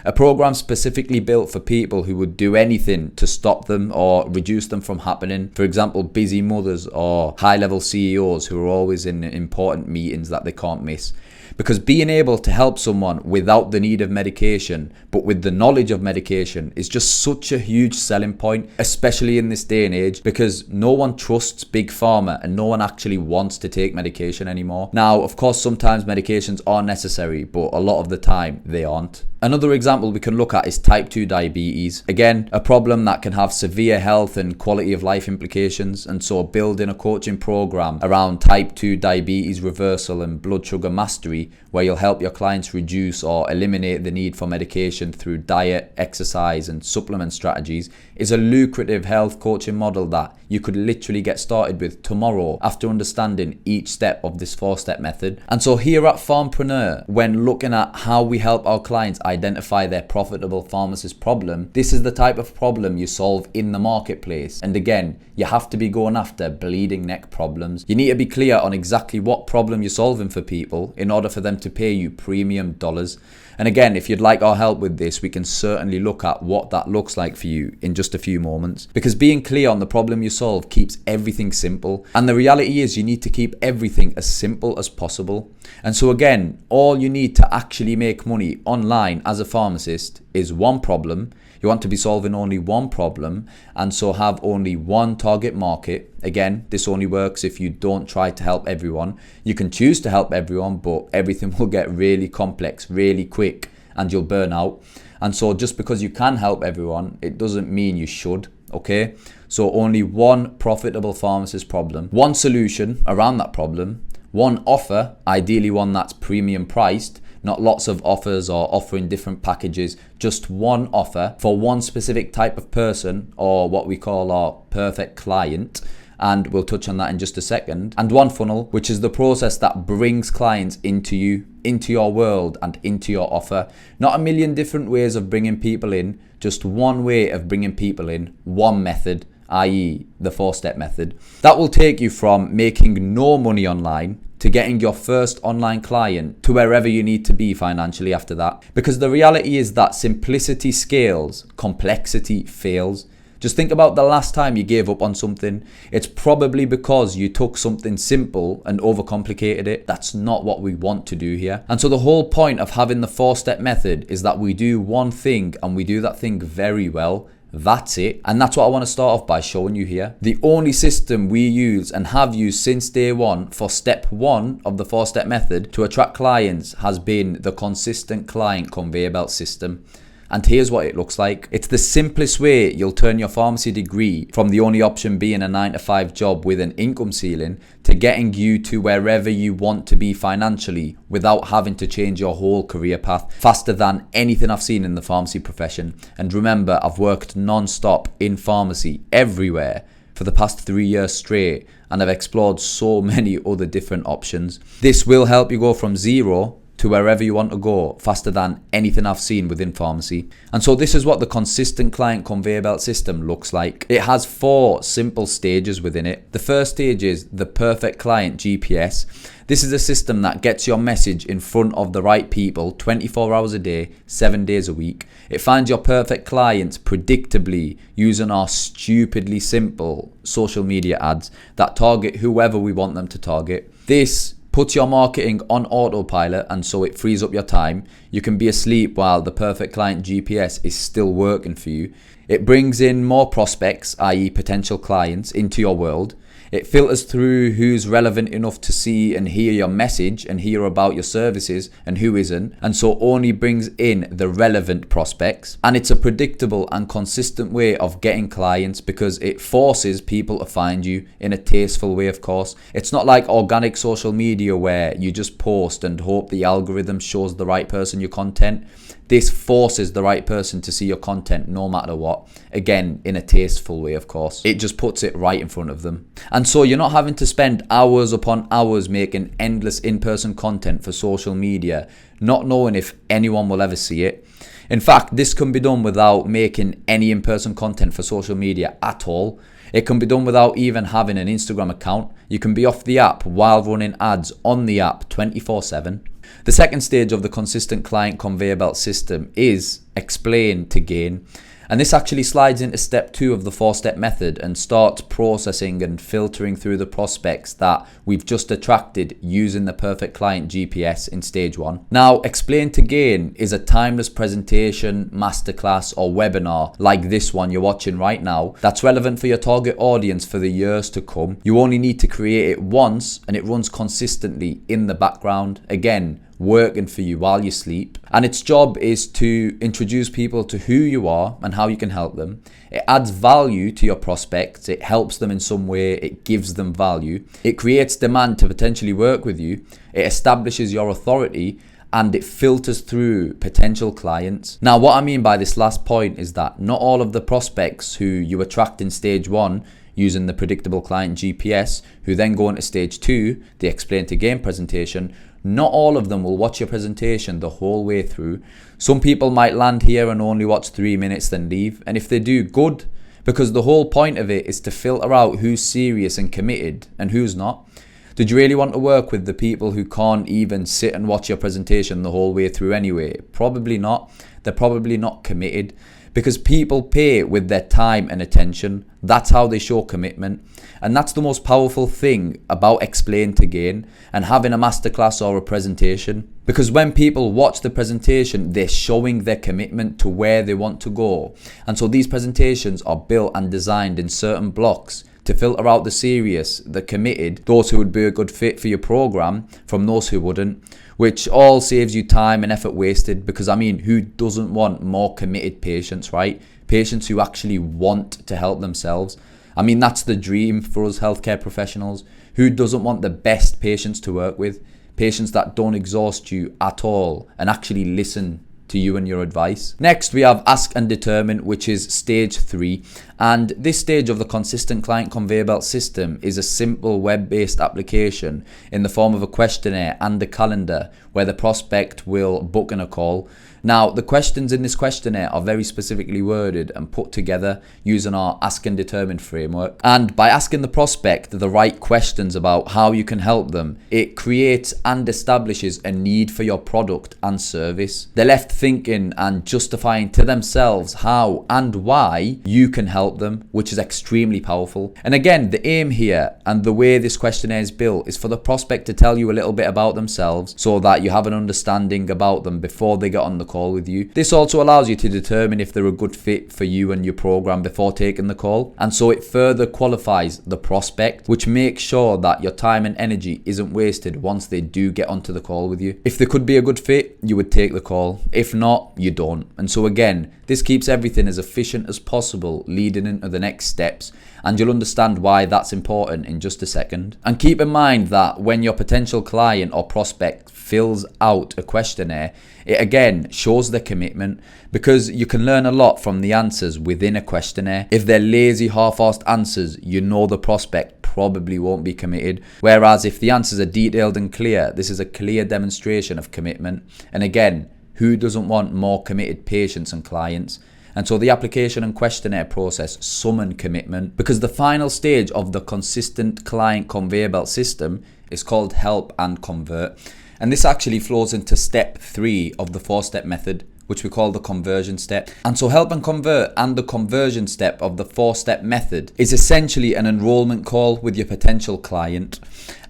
A program specifically built for people who would do anything to stop them or reduce them from happening. For example, busy mothers or high-level CEOs who are always in important meetings that they can't miss. Because being able to help someone without the need of medication, but with the knowledge of medication, is just such a huge selling point, especially in this day and age, because no one trusts big pharma and no one actually wants to take medication anymore. Now, of course, sometimes medications are necessary, but a lot of the time they aren't. Another example we can look at is type 2 diabetes. Again, a problem that can have severe health and quality of life implications, and so building a coaching program around type 2 diabetes reversal and blood sugar mastery, where you'll help your clients reduce or eliminate the need for medication through diet, exercise and supplement strategies, is a lucrative health coaching model that you could literally get started with tomorrow after understanding each step of this 4-step method. And so here at Pharmpreneur, when looking at how we help our clients identify their profitable pharmacist problem, this is the type of problem you solve in the marketplace. And again, you have to be going after bleeding neck problems. You need to be clear on exactly what problem you're solving for people in order for them to pay you premium dollars. And again, if you'd like our help with this, we can certainly look at what that looks like for you in just a few moments. Because being clear on the problem you solve keeps everything simple. And the reality is you need to keep everything as simple as possible. And so again, all you need to actually make money online as a pharmacist is one problem. You want to be solving only one problem, and so have only one target market. Again, this only works if you don't try to help everyone. You can choose to help everyone, but everything will get really complex really quick and you'll burn out. And so just because you can help everyone, it doesn't mean you should, okay? So only one profitable pharmacist problem, one solution around that problem, one offer, ideally one that's premium priced, not lots of offers or offering different packages, just one offer for one specific type of person, or what we call our perfect client. and we'll touch on that in just a second. And one funnel, which is the process that brings clients into you, into your world, and into your offer. Not a million different ways of bringing people in, just one way of bringing people in, one method, i.e. the 4-step method. That will take you from making no money online to getting your first online client to wherever you need to be financially after that. Because the reality is that simplicity scales, complexity fails. Just think about the last time you gave up on something. It's probably because you took something simple and overcomplicated it. That's not what we want to do here. And so the whole point of having the 4-step method is that we do one thing and we do that thing very well. That's it. And that's what I want to start off by showing you here. The only system we use and have used since day one for step 1 of the 4-step method to attract clients has been the consistent client conveyor belt system. And here's what it looks like. It's the simplest way you'll turn your pharmacy degree from the only option being a 9-to-5 job with an income ceiling to getting you to wherever you want to be financially without having to change your whole career path faster than anything I've seen in the pharmacy profession. And remember, I've worked non-stop in pharmacy everywhere for the past 3 years straight, and I've explored so many other different options. This will help you go from zero to wherever you want to go faster than anything I've seen within pharmacy. And so this is what the consistent client conveyor belt system looks like. It has 4 simple stages within it. The first stage is the perfect client GPS. This is a system that gets your message in front of the right people 24 hours a day, 7 days a week. It finds your perfect clients predictably using our stupidly simple social media ads that target whoever we want them to target. This puts your marketing on autopilot, and so it frees up your time. You can be asleep while the perfect client GPS is still working for you. It brings in more prospects, i.e. potential clients, into your world. It filters through who's relevant enough to see and hear your message and hear about your services and who isn't, and so only brings in the relevant prospects. And it's a predictable and consistent way of getting clients because it forces people to find you in a tasteful way, of course. It's not like organic social media where you just post and hope the algorithm shows the right person your content. This forces the right person to see your content no matter what. Again, in a tasteful way, of course. It just puts it right in front of them. And so you're not having to spend hours upon hours making endless in-person content for social media, not knowing if anyone will ever see it. In fact, this can be done without making any in-person content for social media at all. It can be done without even having an Instagram account. You can be off the app while running ads on the app 24/7. The second stage of the consistent client conveyor belt system is explain to gain. And this actually slides into step 2 of the 4-step method and starts processing and filtering through the prospects that we've just attracted using the perfect client GPS in stage 1. Now, explain to gain is a timeless presentation, masterclass, or webinar like this one you're watching right now that's relevant for your target audience for the years to come. You only need to create it once and it runs consistently in the background. Again, working for you while you sleep. And its job is to introduce people to who you are and how you can help them. It adds value to your prospects. It helps them in some way. It gives them value. It creates demand to potentially work with you. It establishes your authority, and it filters through potential clients. Now, what I mean by this last point is that not all of the prospects who you attract in stage 1 using the predictable client GPS, who then go into stage 2, the explain to gain presentation, not all of them will watch your presentation the whole way through. Some people might land here and only watch 3 minutes then leave. And if they do, good, because the whole point of it is to filter out who's serious and committed and who's not. Did you really want to work with the people who can't even sit and watch your presentation the whole way through anyway? Probably not. They're probably not committed. Because people pay with their time and attention. That's how they show commitment. And that's the most powerful thing about explain to gain and having a masterclass or a presentation. Because when people watch the presentation, they're showing their commitment to where they want to go. And so these presentations are built and designed in certain blocks to filter out the serious, the committed, those who would be a good fit for your program from those who wouldn't, which all saves you time and effort wasted. Because I mean, who doesn't want more committed patients, right? Patients who actually want to help themselves. I mean, that's the dream for us healthcare professionals. Who doesn't want the best patients to work with? Patients that don't exhaust you at all and actually listen to you and your advice. Next, we have ask and determine, which is stage 3. And this stage of the consistent client conveyor belt system is a simple web-based application in the form of a questionnaire and a calendar where the prospect will book in a call. Now, the questions in this questionnaire are very specifically worded and put together using our ask and determine framework. And by asking the prospect the right questions about how you can help them, it creates and establishes a need for your product and service. They're left thinking and justifying to themselves how and why you can help them, which is extremely powerful. And again, the aim here and the way this questionnaire is built is for the prospect to tell you a little bit about themselves so that you have an understanding about them before they get on the call with you. This also allows you to determine if they're a good fit for you and your program before taking the call. And so it further qualifies the prospect, which makes sure that your time and energy isn't wasted once they do get onto the call with you. If they could be a good fit, you would take the call. If not, you don't. And so again, this keeps everything as efficient as possible leading into the next steps, and you'll understand why that's important in just a second. And keep in mind that when your potential client or prospect fills out a questionnaire, it again shows their commitment, because you can learn a lot from the answers within a questionnaire. If they're lazy, half-assed answers, you know the prospect probably won't be committed. Whereas if the answers are detailed and clear, this is a clear demonstration of commitment. And again, who doesn't want more committed patients and clients? And so the application and questionnaire process summon commitment, because the final stage of the consistent client conveyor belt system is called help and convert. And this actually flows into step 3 of the 4-step method, which we call the conversion step. And so help and convert and the conversion step of the 4-step method is essentially an enrollment call with your potential client.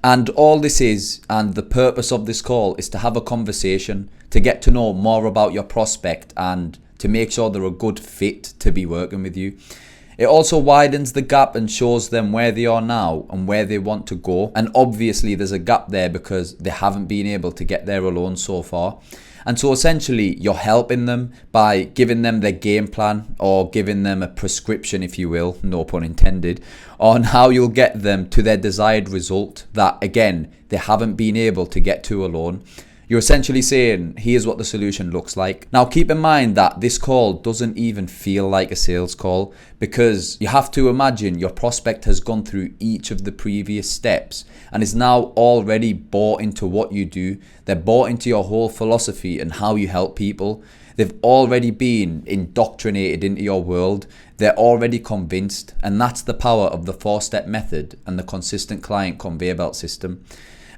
And all this is, and the purpose of this call, is to have a conversation, to get to know more about your prospect and to make sure they're a good fit to be working with you. It also widens the gap and shows them where they are now and where they want to go. And obviously there's a gap there because they haven't been able to get there alone so far. And so essentially you're helping them by giving them their game plan, or giving them a prescription, if you will, no pun intended, on how you'll get them to their desired result that, again, they haven't been able to get to alone. You're essentially saying, here's what the solution looks like. Now, keep in mind that this call doesn't even feel like a sales call, because you have to imagine your prospect has gone through each of the previous steps and is now already bought into what you do. They're bought into your whole philosophy and how you help people. They've already been indoctrinated into your world. They're already convinced. And that's the power of the 4-step method and the consistent client conveyor belt system.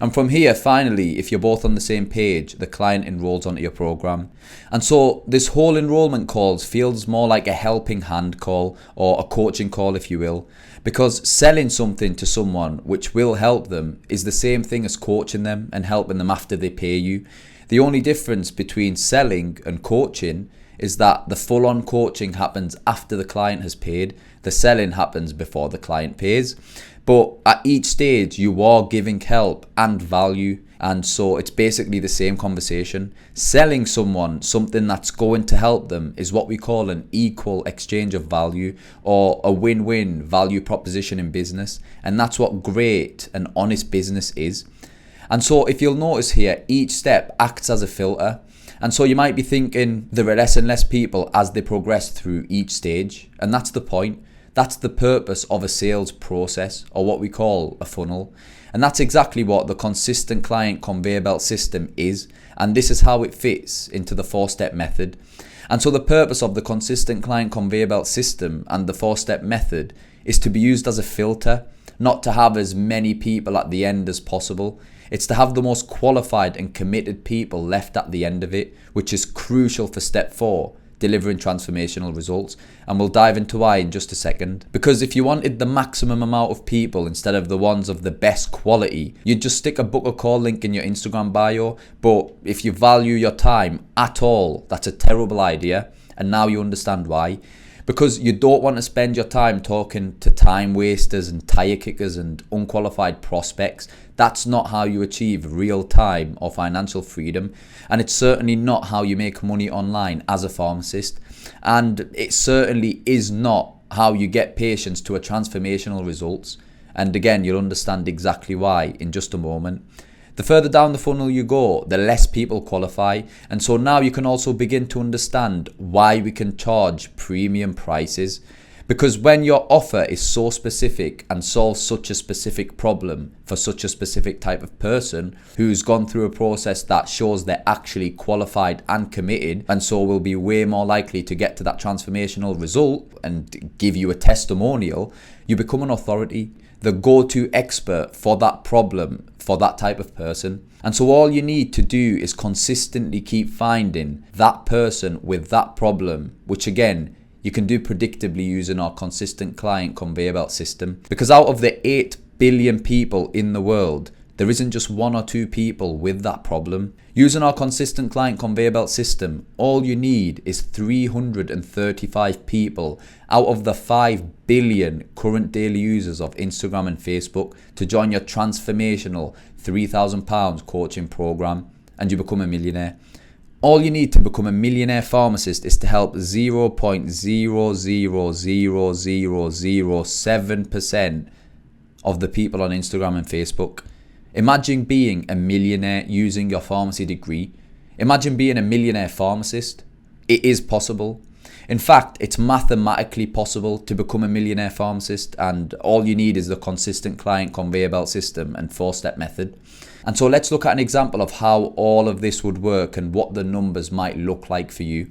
And from here, finally, if you're both on the same page, the client enrolls onto your program. And so this whole enrollment call feels more like a helping hand call, or a coaching call, if you will, because selling something to someone which will help them is the same thing as coaching them and helping them after they pay you. The only difference between selling and coaching is that the full-on coaching happens after the client has paid. The selling happens before the client pays. But at each stage, you are giving help and value. And so it's basically the same conversation. Selling someone something that's going to help them is what we call an equal exchange of value, or a win-win value proposition in business. And that's what great and honest business is. And so if you'll notice here, each step acts as a filter. And so you might be thinking there are less and less people as they progress through each stage. And that's the point. That's the purpose of a sales process, or what we call a funnel. And that's exactly what the consistent client conveyor belt system is. And this is how it fits into the 4-step method. And so the purpose of the consistent client conveyor belt system and the 4-step method is to be used as a filter, not to have as many people at the end as possible. It's to have the most qualified and committed people left at the end of it, which is crucial for step 4, delivering transformational results. And we'll dive into why in just a second. Because if you wanted the maximum amount of people instead of the ones of the best quality, you'd just stick a book a call link in your Instagram bio. But if you value your time at all, that's a terrible idea. And now you understand why. Because you don't want to spend your time talking to time wasters and tire kickers and unqualified prospects. That's not how you achieve real time or financial freedom. And it's certainly not how you make money online as a pharmacist. And it certainly is not how you get patients to a transformational results. And again, you'll understand exactly why in just a moment. The further down the funnel you go, the less people qualify. And so now you can also begin to understand why we can charge premium prices. Because when your offer is so specific and solves such a specific problem for such a specific type of person who's gone through a process that shows they're actually qualified and committed, and so will be way more likely to get to that transformational result and give you a testimonial, you become an authority, the go-to expert for that problem, for that type of person. And so all you need to do is consistently keep finding that person with that problem, which again, you can do predictably using our consistent client conveyor belt system. Because out of the 8 billion people in the world, there isn't just 1 or 2 people with that problem. Using our consistent client conveyor belt system, all you need is 335 people out of the 5 billion current daily users of Instagram and Facebook to join your transformational £3,000 coaching program, and you become a millionaire. All you need to become a millionaire pharmacist is to help 0.00007% of the people on Instagram and Facebook. Imagine being a millionaire using your pharmacy degree. Imagine being a millionaire pharmacist. It is possible. In fact, it's mathematically possible to become a millionaire pharmacist, and all you need is the consistent client conveyor belt system and 4-step method. And so let's look at an example of how all of this would work and what the numbers might look like for you.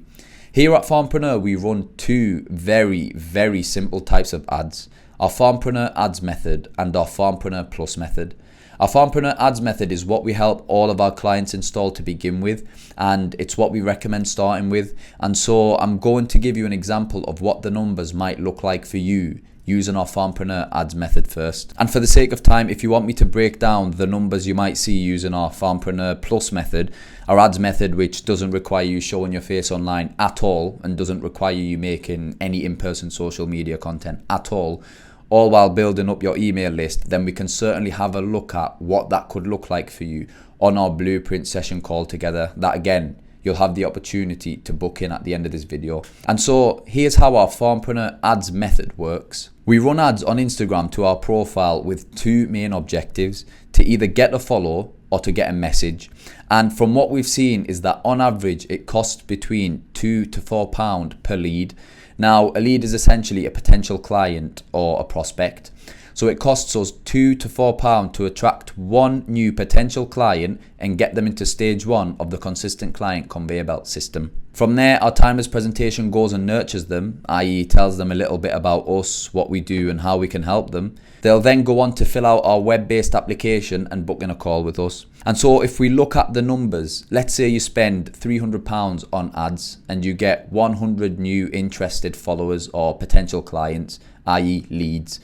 Here at Pharmpreneur, we run 2 very, very simple types of ads: our Pharmpreneur ads method and our Pharmpreneur Plus method. Our Pharmpreneur ads method is what we help all of our clients install to begin with, and it's what we recommend starting with. And so I'm going to give you an example of what the numbers might look like for you using our Pharmpreneur ads method first. And for the sake of time, if you want me to break down the numbers you might see using our Pharmpreneur Plus method, our ads method, which doesn't require you showing your face online at all and doesn't require you making any in-person social media content at all while building up your email list, then we can certainly have a look at what that could look like for you on our blueprint session call together. That again, you'll have the opportunity to book in at the end of this video. And so here's how our Pharmpreneur ads method works. We run ads on Instagram to our profile with 2 main objectives: to either get a follow or to get a message. And from what we've seen is that on average, it costs between £2 to £4 per lead. Now, a lead is essentially a potential client or a prospect. So it costs us £2 to £4 to attract 1 new potential client and get them into stage 1 of the consistent client conveyor belt system. From there, our timeless presentation goes and nurtures them, i.e. tells them a little bit about us, what we do and how we can help them. They'll then go on to fill out our web-based application and book in a call with us. And so if we look at the numbers, let's say you spend £300 on ads and you get 100 new interested followers or potential clients, i.e. leads.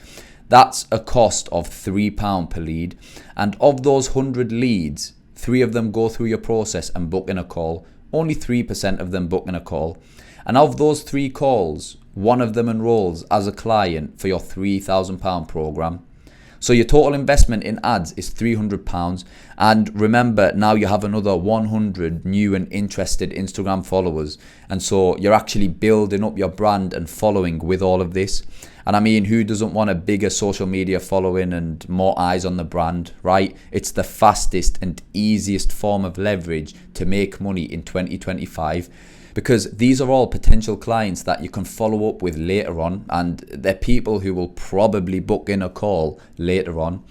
That's a cost of £3 per lead. And of those 100 leads, 3 of them go through your process and book in a call. Only 3% of them book in a call. And of those 3 calls, 1 of them enrolls as a client for your £3,000 program. So your total investment in ads is £300. And remember, now you have another 100 new and interested Instagram followers. And so you're actually building up your brand and following with all of this. And I mean, who doesn't want a bigger social media following and more eyes on the brand, right? It's the fastest and easiest form of leverage to make money in 2025. Because these are all potential clients that you can follow up with later on, and they're people who will probably book in a call later on.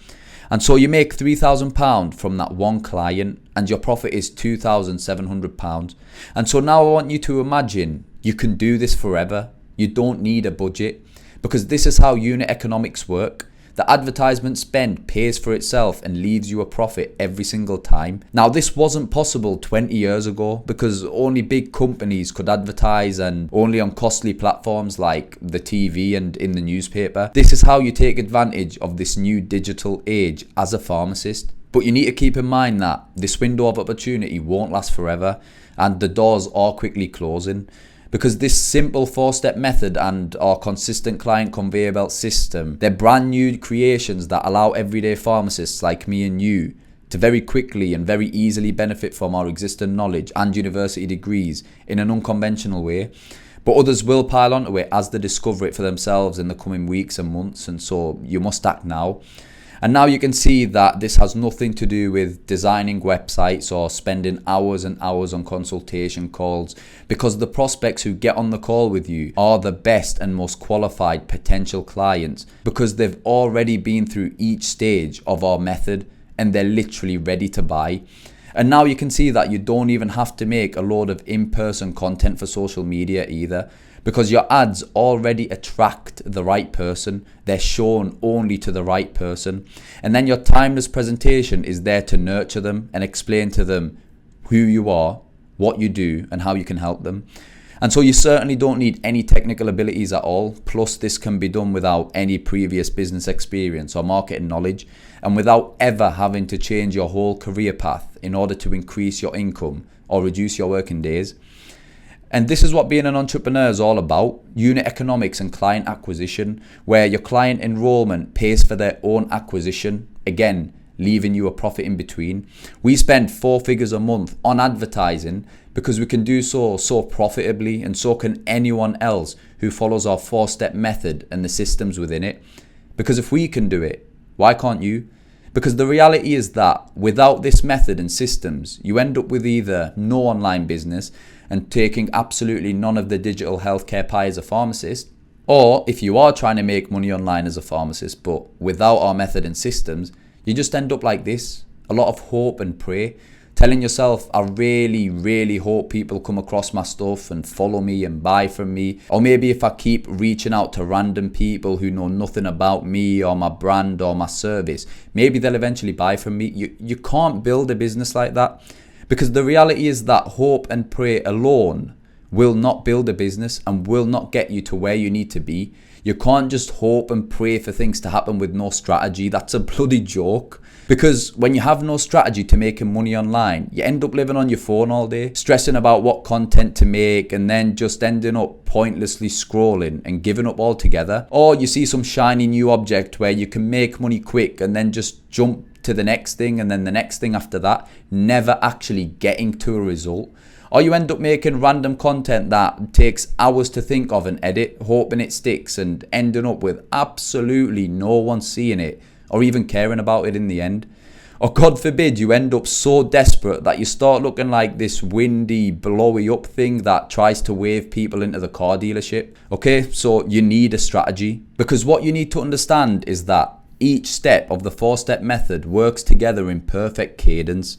And so you make £3,000 from that 1 client and your profit is £2,700. And so now I want you to imagine you can do this forever. You don't need a budget, because this is how unit economics work. The advertisement spend pays for itself and leaves you a profit every single time. Now, this wasn't possible 20 years ago because only big companies could advertise, and only on costly platforms like the TV and in the newspaper. This is how you take advantage of this new digital age as a pharmacist. But you need to keep in mind that this window of opportunity won't last forever and the doors are quickly closing. Because this simple 4-step method and our consistent client conveyor belt system, they're brand new creations that allow everyday pharmacists like me and you to very quickly and very easily benefit from our existing knowledge and university degrees in an unconventional way. But others will pile onto it as they discover it for themselves in the coming weeks and months, and so you must act now. And now you can see that this has nothing to do with designing websites or spending hours and hours on consultation calls, because the prospects who get on the call with you are the best and most qualified potential clients, because they've already been through each stage of our method and they're literally ready to buy. And now you can see that you don't even have to make a load of in-person content for social media either, because your ads already attract the right person. They're shown only to the right person. And then your timeless presentation is there to nurture them and explain to them who you are, what you do, and how you can help them. And so you certainly don't need any technical abilities at all. Plus, this can be done without any previous business experience or marketing knowledge, and without ever having to change your whole career path in order to increase your income or reduce your working days. And this is what being an entrepreneur is all about: unit economics and client acquisition, where your client enrollment pays for their own acquisition, again, leaving you a profit in between. We spend 4 figures a month on advertising because we can do so profitably, and so can anyone else who follows our 4-step method and the systems within it. Because if we can do it, why can't you? Because the reality is that without this method and systems, you end up with either no online business and taking absolutely none of the digital healthcare pie as a pharmacist, or if you are trying to make money online as a pharmacist, but without our method and systems, you just end up like this: a lot of hope and pray, telling yourself, I really, really hope people come across my stuff and follow me and buy from me. Or maybe if I keep reaching out to random people who know nothing about me or my brand or my service, maybe they'll eventually buy from me. You can't build a business like that, because the reality is that hope and pray alone will not build a business and will not get you to where you need to be. You can't just hope and pray for things to happen with no strategy. That's a bloody joke. Because when you have no strategy to making money online, you end up living on your phone all day, stressing about what content to make, and then just ending up pointlessly scrolling and giving up altogether. Or you see some shiny new object where you can make money quick and then just jump to the next thing and then the next thing after that, never actually getting to a result. Or you end up making random content that takes hours to think of and edit, hoping it sticks, and ending up with absolutely no one seeing it or even caring about it in the end. Or God forbid you end up so desperate that you start looking like this windy, blowy up thing that tries to wave people into the car dealership. Okay, so you need a strategy, because what you need to understand is that each step of the 4-step method works together in perfect cadence.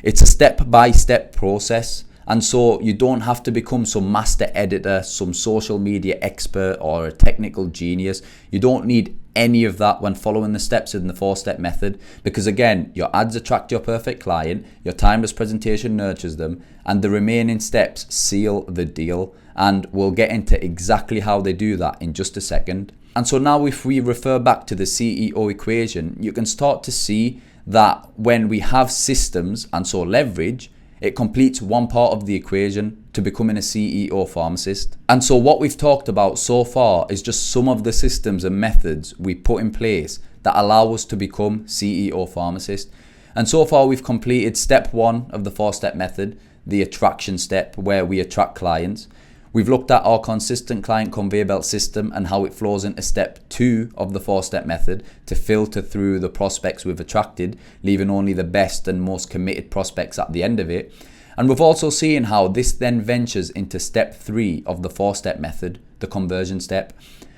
It's a step-by-step process. And so you don't have to become some master editor, some social media expert, or a technical genius. You don't need any of that when following the steps in the 4-step method, because again, your ads attract your perfect client, your timeless presentation nurtures them, and the remaining steps seal the deal. And we'll get into exactly how they do that in just a second. And so now if we refer back to the CEO equation, you can start to see that when we have systems and so leverage, it completes one part of the equation to becoming a CEO pharmacist. And so what we've talked about so far is just some of the systems and methods we put in place that allow us to become CEO pharmacist. And so far we've completed step 1 of the 4-step method, the attraction step, where we attract clients. We've looked at our consistent client conveyor belt system and how it flows into step 2 of the 4-step method to filter through the prospects we've attracted, leaving only the best and most committed prospects at the end of it. And we've also seen how this then ventures into step 3 of the 4-step method, the conversion step.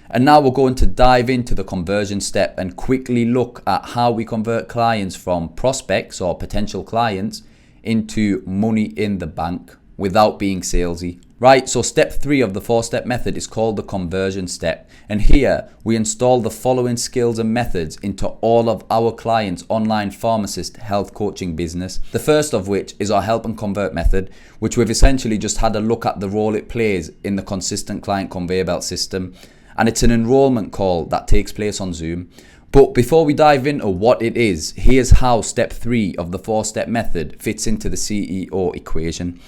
And now we're going to dive into the conversion step and quickly look at how we convert clients from prospects or potential clients into money in the bank without being salesy. Right, so step 3 of the 4-step method is called the conversion step. And here we install the following skills and methods into all of our clients' online pharmacist health coaching business. The first of which is our help and convert method, which we've essentially just had a look at the role it plays in the consistent client conveyor belt system. And it's an enrollment call that takes place on Zoom. But before we dive into what it is, here's how step 3 of the 4-step method fits into the CEO equation.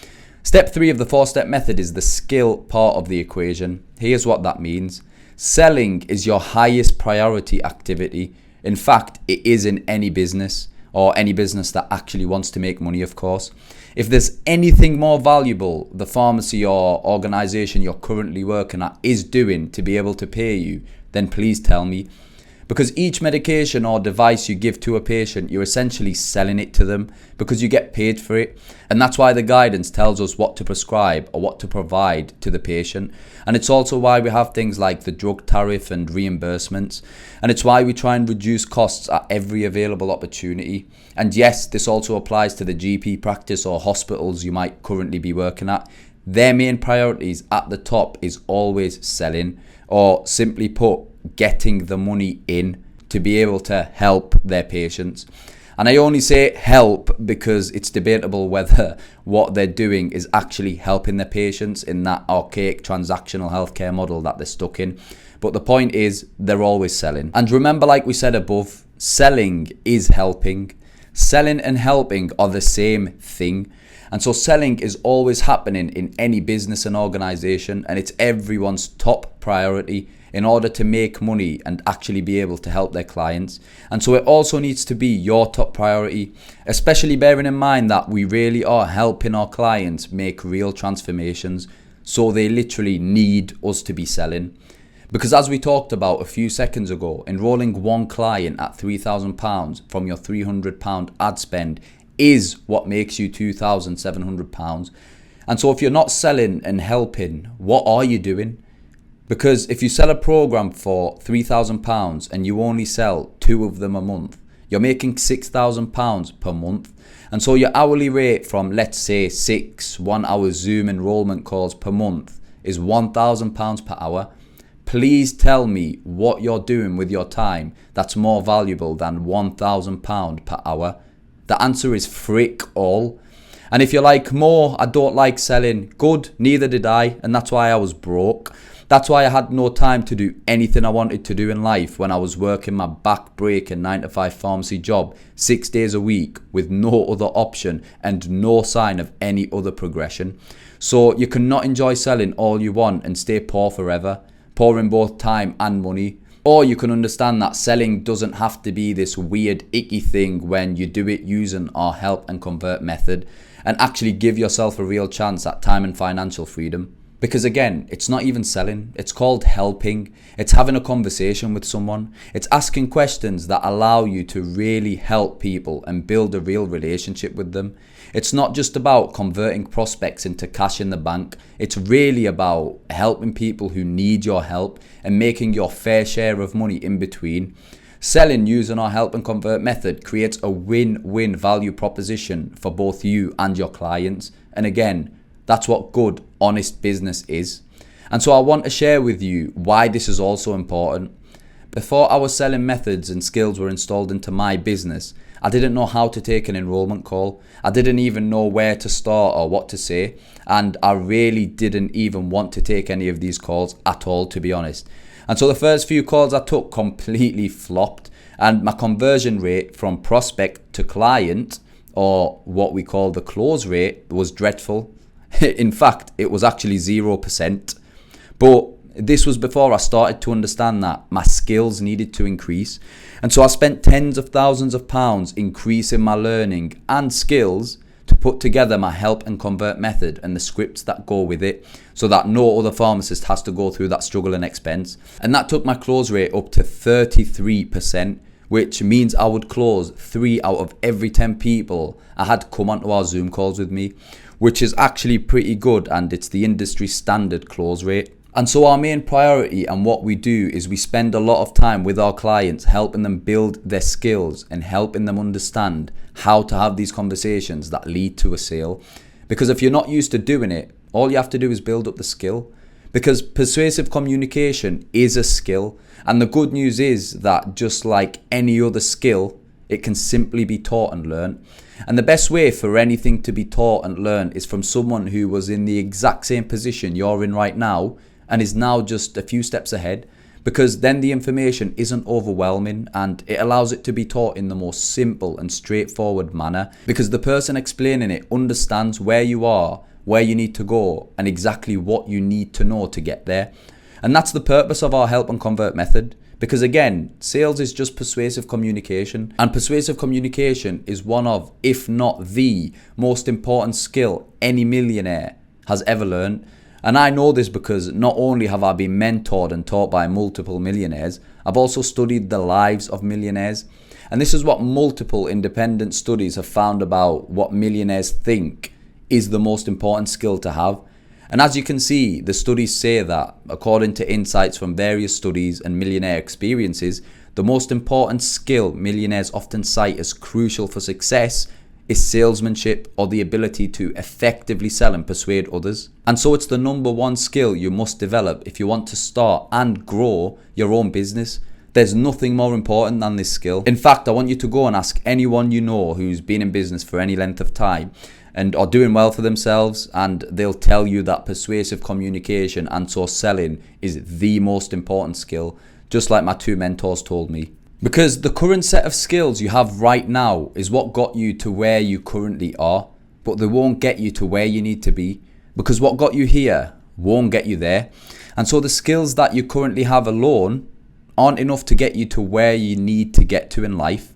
Step 3 of the 4-step method is the skill part of the equation. Here's what that means. Selling is your highest priority activity. In fact, it is in any business, or any business that actually wants to make money, of course. If there's anything more valuable the pharmacy or organization you're currently working at is doing to be able to pay you, then please tell me. Because each medication or device you give to a patient, you're essentially selling it to them because you get paid for it. And that's why the guidance tells us what to prescribe or what to provide to the patient. And it's also why we have things like the drug tariff and reimbursements. And it's why we try and reduce costs at every available opportunity. And yes, this also applies to the GP practice or hospitals you might currently be working at. Their main priorities at the top is always selling, or simply put, getting the money in to be able to help their patients. And I only say help because it's debatable whether what they're doing is actually helping their patients in that archaic transactional healthcare model that they're stuck in. But the point is, they're always selling. And remember, like we said above, selling is helping. Selling and helping are the same thing. And so selling is always happening in any business and organization, and it's everyone's top priority in order to make money and actually be able to help their clients. And so it also needs to be your top priority, especially bearing in mind that we really are helping our clients make real transformations. So they literally need us to be selling. Because as we talked about a few seconds ago, enrolling one client at £3,000 from your £300 ad spend is what makes you £2,700. And so if you're not selling and helping, what are you doing? Because if you sell a program for £3,000 and you only sell 2 of them a month, you're making £6,000 per month. And so your hourly rate from, let's say, 6 1-hour Zoom enrollment calls per month is £1,000 per hour. Please tell me what you're doing with your time that's more valuable than £1,000 per hour. The answer is frick all. And if you're like, Mo, I don't like selling, good, neither did I, and that's why I was broke. That's why I had no time to do anything I wanted to do in life when I was working my back-breaking 9-to-5 pharmacy job 6 days a week with no other option and no sign of any other progression. So you cannot enjoy selling all you want and stay poor forever, poor in both time and money. Or you can understand that selling doesn't have to be this weird, icky thing when you do it using our help and convert method and actually give yourself a real chance at time and financial freedom. Because again, it's not even selling, it's called helping. It's having a conversation with someone. It's asking questions that allow you to really help people and build a real relationship with them. It's not just about converting prospects into cash in the bank. It's really about helping people who need your help and making your fair share of money in between. Selling using our help and convert method creates a win-win value proposition for both you and your clients. And again, that's what good, honest business is. And so I want to share with you why this is also important. Before our selling methods and skills were installed into my business, I didn't know how to take an enrollment call. I didn't even know where to start or what to say. And I really didn't even want to take any of these calls at all, to be honest. And so the first few calls I took completely flopped. And my conversion rate from prospect to client, or what we call the close rate, was dreadful. In fact, it was actually 0%. But this was before I started to understand that my skills needed to increase. And so I spent tens of thousands of pounds increasing my learning and skills to put together my help and convert method and the scripts that go with it so that no other pharmacist has to go through that struggle and expense. And that took my close rate up to 33%, which means I would close 3 out of every 10 people I had come onto our Zoom calls with me, which is actually pretty good, and it's the industry standard close rate. And so our main priority and what we do is we spend a lot of time with our clients helping them build their skills and helping them understand how to have these conversations that lead to a sale. Because if you're not used to doing it, all you have to do is build up the skill. Because persuasive communication is a skill, and the good news is that just like any other skill, it can simply be taught and learned. And the best way for anything to be taught and learned is from someone who was in the exact same position you're in right now and is now just a few steps ahead, because then the information isn't overwhelming and it allows it to be taught in the most simple and straightforward manner, because the person explaining it understands where you are, where you need to go, and exactly what you need to know to get there. And that's the purpose of our help and convert method. Because again, sales is just persuasive communication, and persuasive communication is one of, if not the most important skill any millionaire has ever learned. And I know this because not only have I been mentored and taught by multiple millionaires, I've also studied the lives of millionaires. And this is what multiple independent studies have found about what millionaires think is the most important skill to have. And as you can see, the studies say that, according to insights from various studies and millionaire experiences, the most important skill millionaires often cite as crucial for success is salesmanship, or the ability to effectively sell and persuade others. And so it's the number one skill you must develop if you want to start and grow your own business. There's nothing more important than this skill. In fact, I want you to go and ask anyone you know who's been in business for any length of time and are doing well for themselves, and they'll tell you that persuasive communication and so selling is the most important skill, just like my two mentors told me. Because the current set of skills you have right now is what got you to where you currently are, but they won't get you to where you need to be, because what got you here won't get you there. And so the skills that you currently have alone aren't enough to get you to where you need to get to in life.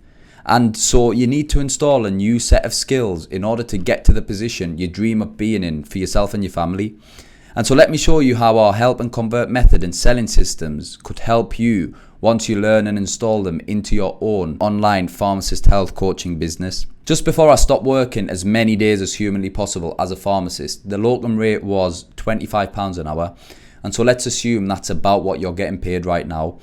And so you need to install a new set of skills in order to get to the position you dream of being in for yourself and your family. And so let me show you how our help and convert method and selling systems could help you once you learn and install them into your own online pharmacist health coaching business. Just before I stopped working as many days as humanly possible as a pharmacist, the locum rate was £25 an hour. And so let's assume that's about what you're getting paid right now.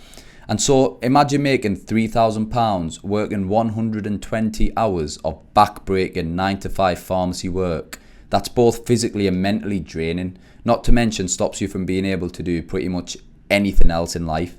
And so imagine making £3,000 working 120 hours of back-breaking 9-to-5 pharmacy work. That's both physically and mentally draining, not to mention stops you from being able to do pretty much anything else in life.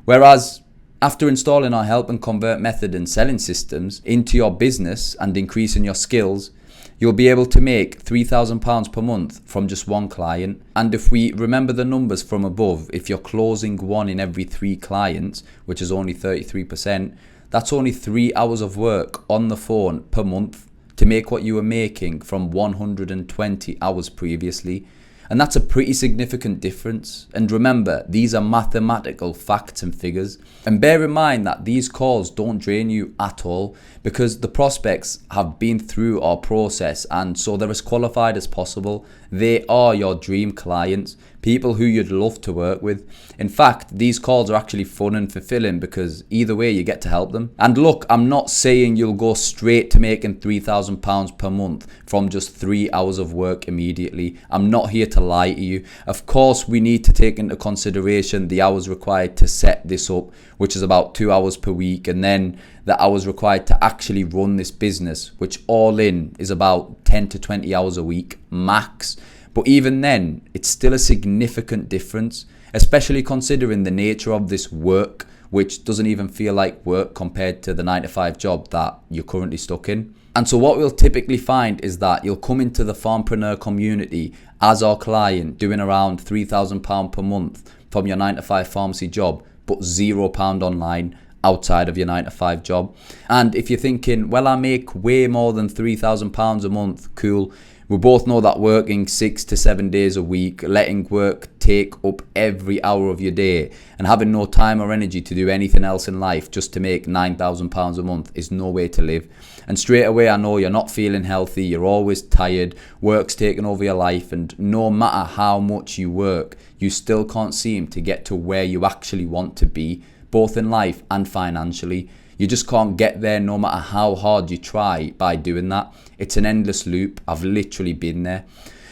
Whereas after installing our help and convert method and selling systems into your business and increasing your skills, you'll be able to make £3,000 per month from just one client. And if we remember the numbers from above, if you're closing 1 in every 3 clients, which is only 33%, that's only 3 hours of work on the phone per month to make what you were making from 120 hours previously. And that's a pretty significant difference. And remember, these are mathematical facts and figures. And bear in mind that these calls don't drain you at all, because the prospects have been through our process, and so they're as qualified as possible. They are your dream clients, people who you'd love to work with. In fact, these calls are actually fun and fulfilling because either way you get to help them. And look, I'm not saying you'll go straight to making £3,000 per month from just 3 hours of work immediately. I'm not here to lie to you. Of course, we need to take into consideration the hours required to set this up, which is about 2 hours per week, and then the hours required to actually run this business, which all in is about 10 to 20 hours a week max. But even then, it's still a significant difference, especially considering the nature of this work, which doesn't even feel like work compared to the 9-to-5 job that you're currently stuck in. And so what we'll typically find is that you'll come into the Pharmpreneur community as our client doing around £3,000 per month from your 9-to-5 pharmacy job, but £0 online outside of your 9-to-5 job. And if you're thinking, well, I make way more than £3,000 a month, cool. We both know that working 6 to 7 days a week, letting work take up every hour of your day, and having no time or energy to do anything else in life just to make £9,000 a month is no way to live. And straight away I know you're not feeling healthy, you're always tired, work's taking over your life, and no matter how much you work, you still can't seem to get to where you actually want to be, both in life and financially. You just can't get there no matter how hard you try by doing that. It's an endless loop. I've literally been there.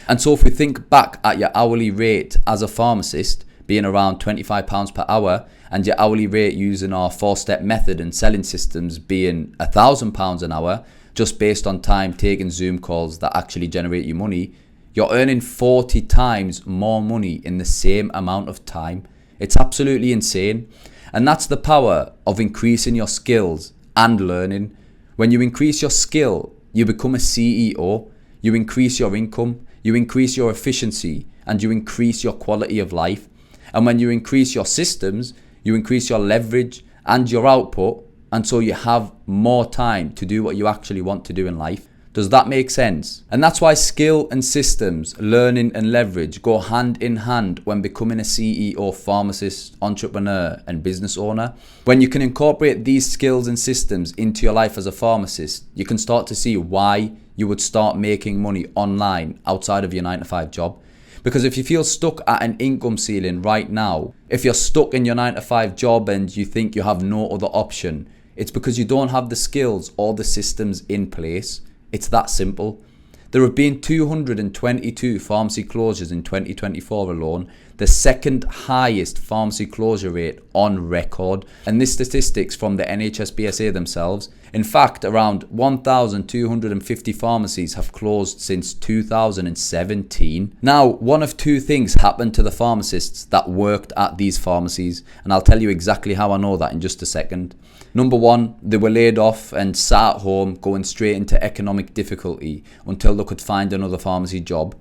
And so if we think back at your hourly rate as a pharmacist being around £25 per hour, and your hourly rate using our 4-step method and selling systems being £1,000 an hour, just based on time taking Zoom calls that actually generate you money, you're earning 40 times more money in the same amount of time. It's absolutely insane. And that's the power of increasing your skills and learning. When you increase your skill, you become a CEO, you increase your income, you increase your efficiency, and you increase your quality of life. And when you increase your systems, you increase your leverage and your output, and so you have more time to do what you actually want to do in life. Does that make sense? And that's why skill and systems, learning and leverage go hand in hand when becoming a CEO, pharmacist, entrepreneur, and business owner. When you can incorporate these skills and systems into your life as a pharmacist, you can start to see why you would start making money online outside of your 9-to-5 job. Because if you feel stuck at an income ceiling right now, if you're stuck in your 9 to 5 job and you think you have no other option, it's because you don't have the skills or the systems in place. It's that simple. There have been 222 pharmacy closures in 2024 alone, the second highest pharmacy closure rate on record. And this statistics from the NHSBSA themselves. In fact, around 1,250 pharmacies have closed since 2017. Now, one of two things happened to the pharmacists that worked at these pharmacies, and I'll tell you exactly how I know that in just a second. Number one, they were laid off and sat at home going straight into economic difficulty until they could find another pharmacy job.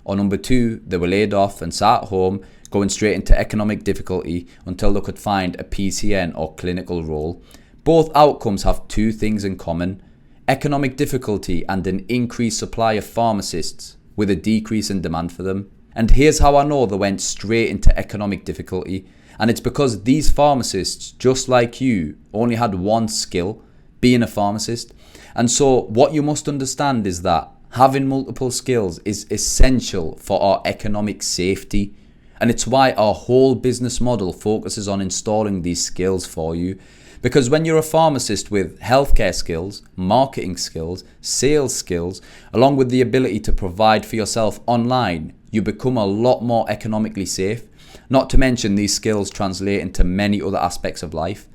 Or number two, they were laid off and sat at home going straight into economic difficulty until they could find a PCN or clinical role. Both outcomes have two things in common: economic difficulty and an increased supply of pharmacists with a decrease in demand for them. And here's how I know they went straight into economic difficulty. And it's because these pharmacists, just like you, only had one skill: being a pharmacist. And so what you must understand is that having multiple skills is essential for our economic safety. And it's why our whole business model focuses on installing these skills for you. Because when you're a pharmacist with healthcare skills, marketing skills, sales skills, along with the ability to provide for yourself online, you become a lot more economically safe. Not to mention these skills translate into many other aspects of life.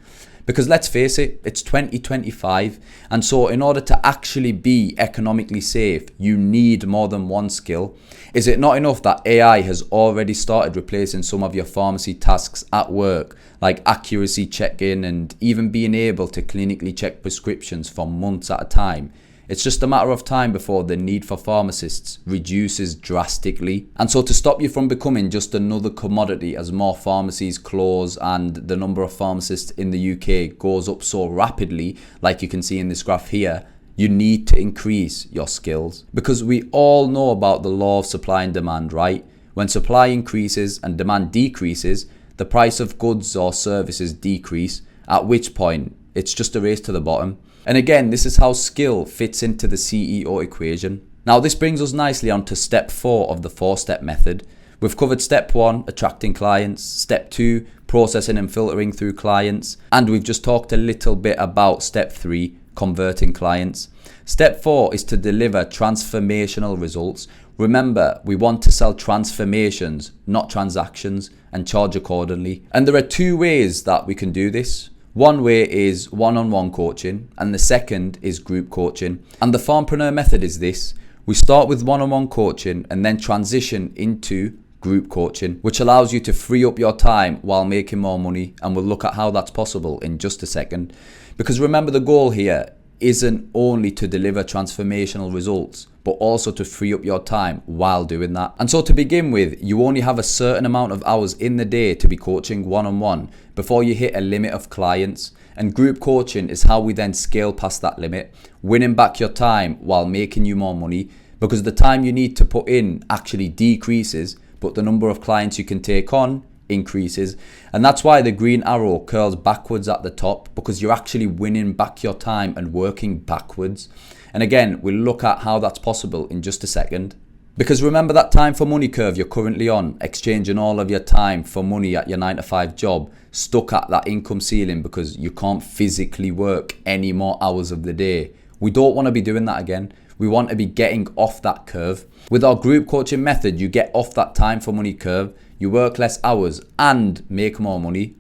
Because let's face it, it's 2025, and so in order to actually be economically safe, you need more than one skill. Is it not enough that AI has already started replacing some of your pharmacy tasks at work, like accuracy checking and even being able to clinically check prescriptions for months at a time? It's just a matter of time before the need for pharmacists reduces drastically. And so to stop you from becoming just another commodity as more pharmacies close and the number of pharmacists in the UK goes up so rapidly, like you can see in this graph here, you need to increase your skills. Because we all know about the law of supply and demand, right? When supply increases and demand decreases, the price of goods or services decrease, at which point it's just a race to the bottom. And again, this is how skill fits into the CEO equation. Now, this brings us nicely on to step 4 of the 4-step method. We've covered step 1, attracting clients, step 2, processing and filtering through clients, and we've just talked a little bit about step 3, converting clients. Step 4 is to deliver transformational results. Remember, we want to sell transformations, not transactions, and charge accordingly. And there are two ways that we can do this. One way is one-on-one coaching, and the second is group coaching. And the Pharmpreneur method is this: we start with one-on-one coaching and then transition into group coaching, which allows you to free up your time while making more money. And we'll look at how that's possible in just a second. Because remember, the goal here isn't only to deliver transformational results, but also to free up your time while doing that. And so to begin with, you only have a certain amount of hours in the day to be coaching one-on-one before you hit a limit of clients. And group coaching is how we then scale past that limit, winning back your time while making you more money, because the time you need to put in actually decreases, but the number of clients you can take on increases. And that's why the green arrow curls backwards at the top, because you're actually winning back your time and working backwards. And again, we'll look at how that's possible in just a second. Because remember that time for money curve you're currently on, exchanging all of your time for money at your 9-to-5 job, stuck at that income ceiling because you can't physically work any more hours of the day. We don't want to be doing that again. We want to be getting off that curve. With our group coaching method, you get off that time for money curve, you work less hours and make more money.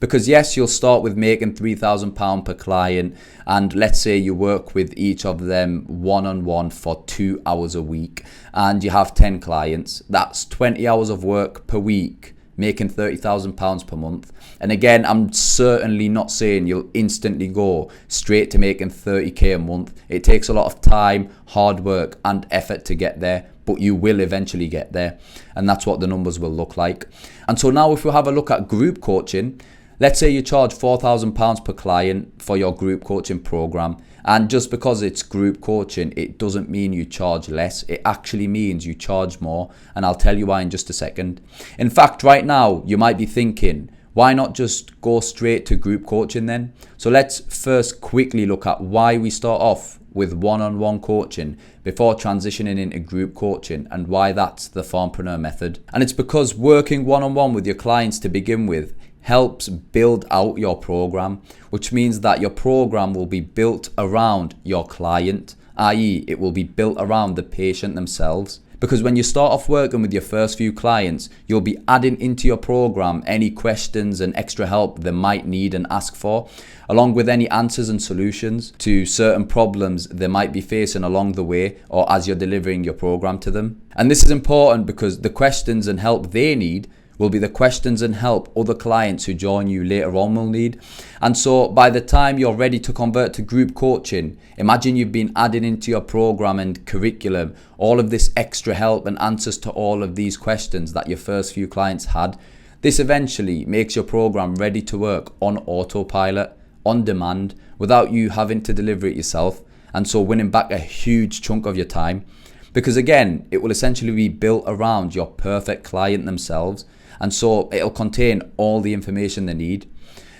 Because yes, you'll start with making £3,000 per client, and let's say you work with each of them one-on-one for 2 hours a week and you have 10 clients. That's 20 hours of work per week, making £30,000 per month. And again, I'm certainly not saying you'll instantly go straight to making 30k a month. It takes a lot of time, hard work and effort to get there, but you will eventually get there. And that's what the numbers will look like. And so now if we have a look at group coaching, let's say you charge £4,000 per client for your group coaching program. And just because it's group coaching, it doesn't mean you charge less. It actually means you charge more. And I'll tell you why in just a second. In fact, right now, you might be thinking, why not just go straight to group coaching then? So let's first quickly look at why we start off with one-on-one coaching before transitioning into group coaching, and why that's the Pharmpreneur method. And it's because working one-on-one with your clients to begin with helps build out your program, which means that your program will be built around your client, i.e. it will be built around the patient themselves. Because when you start off working with your first few clients, you'll be adding into your program any questions and extra help they might need and ask for, along with any answers and solutions to certain problems they might be facing along the way or as you're delivering your program to them. And this is important because the questions and help they need will be the questions and help other clients who join you later on will need. And so by the time you're ready to convert to group coaching, imagine you've been adding into your program and curriculum all of this extra help and answers to all of these questions that your first few clients had. This eventually makes your program ready to work on autopilot, on demand, without you having to deliver it yourself, and so winning back a huge chunk of your time. Because again, it will essentially be built around your perfect client themselves, and so it'll contain all the information they need.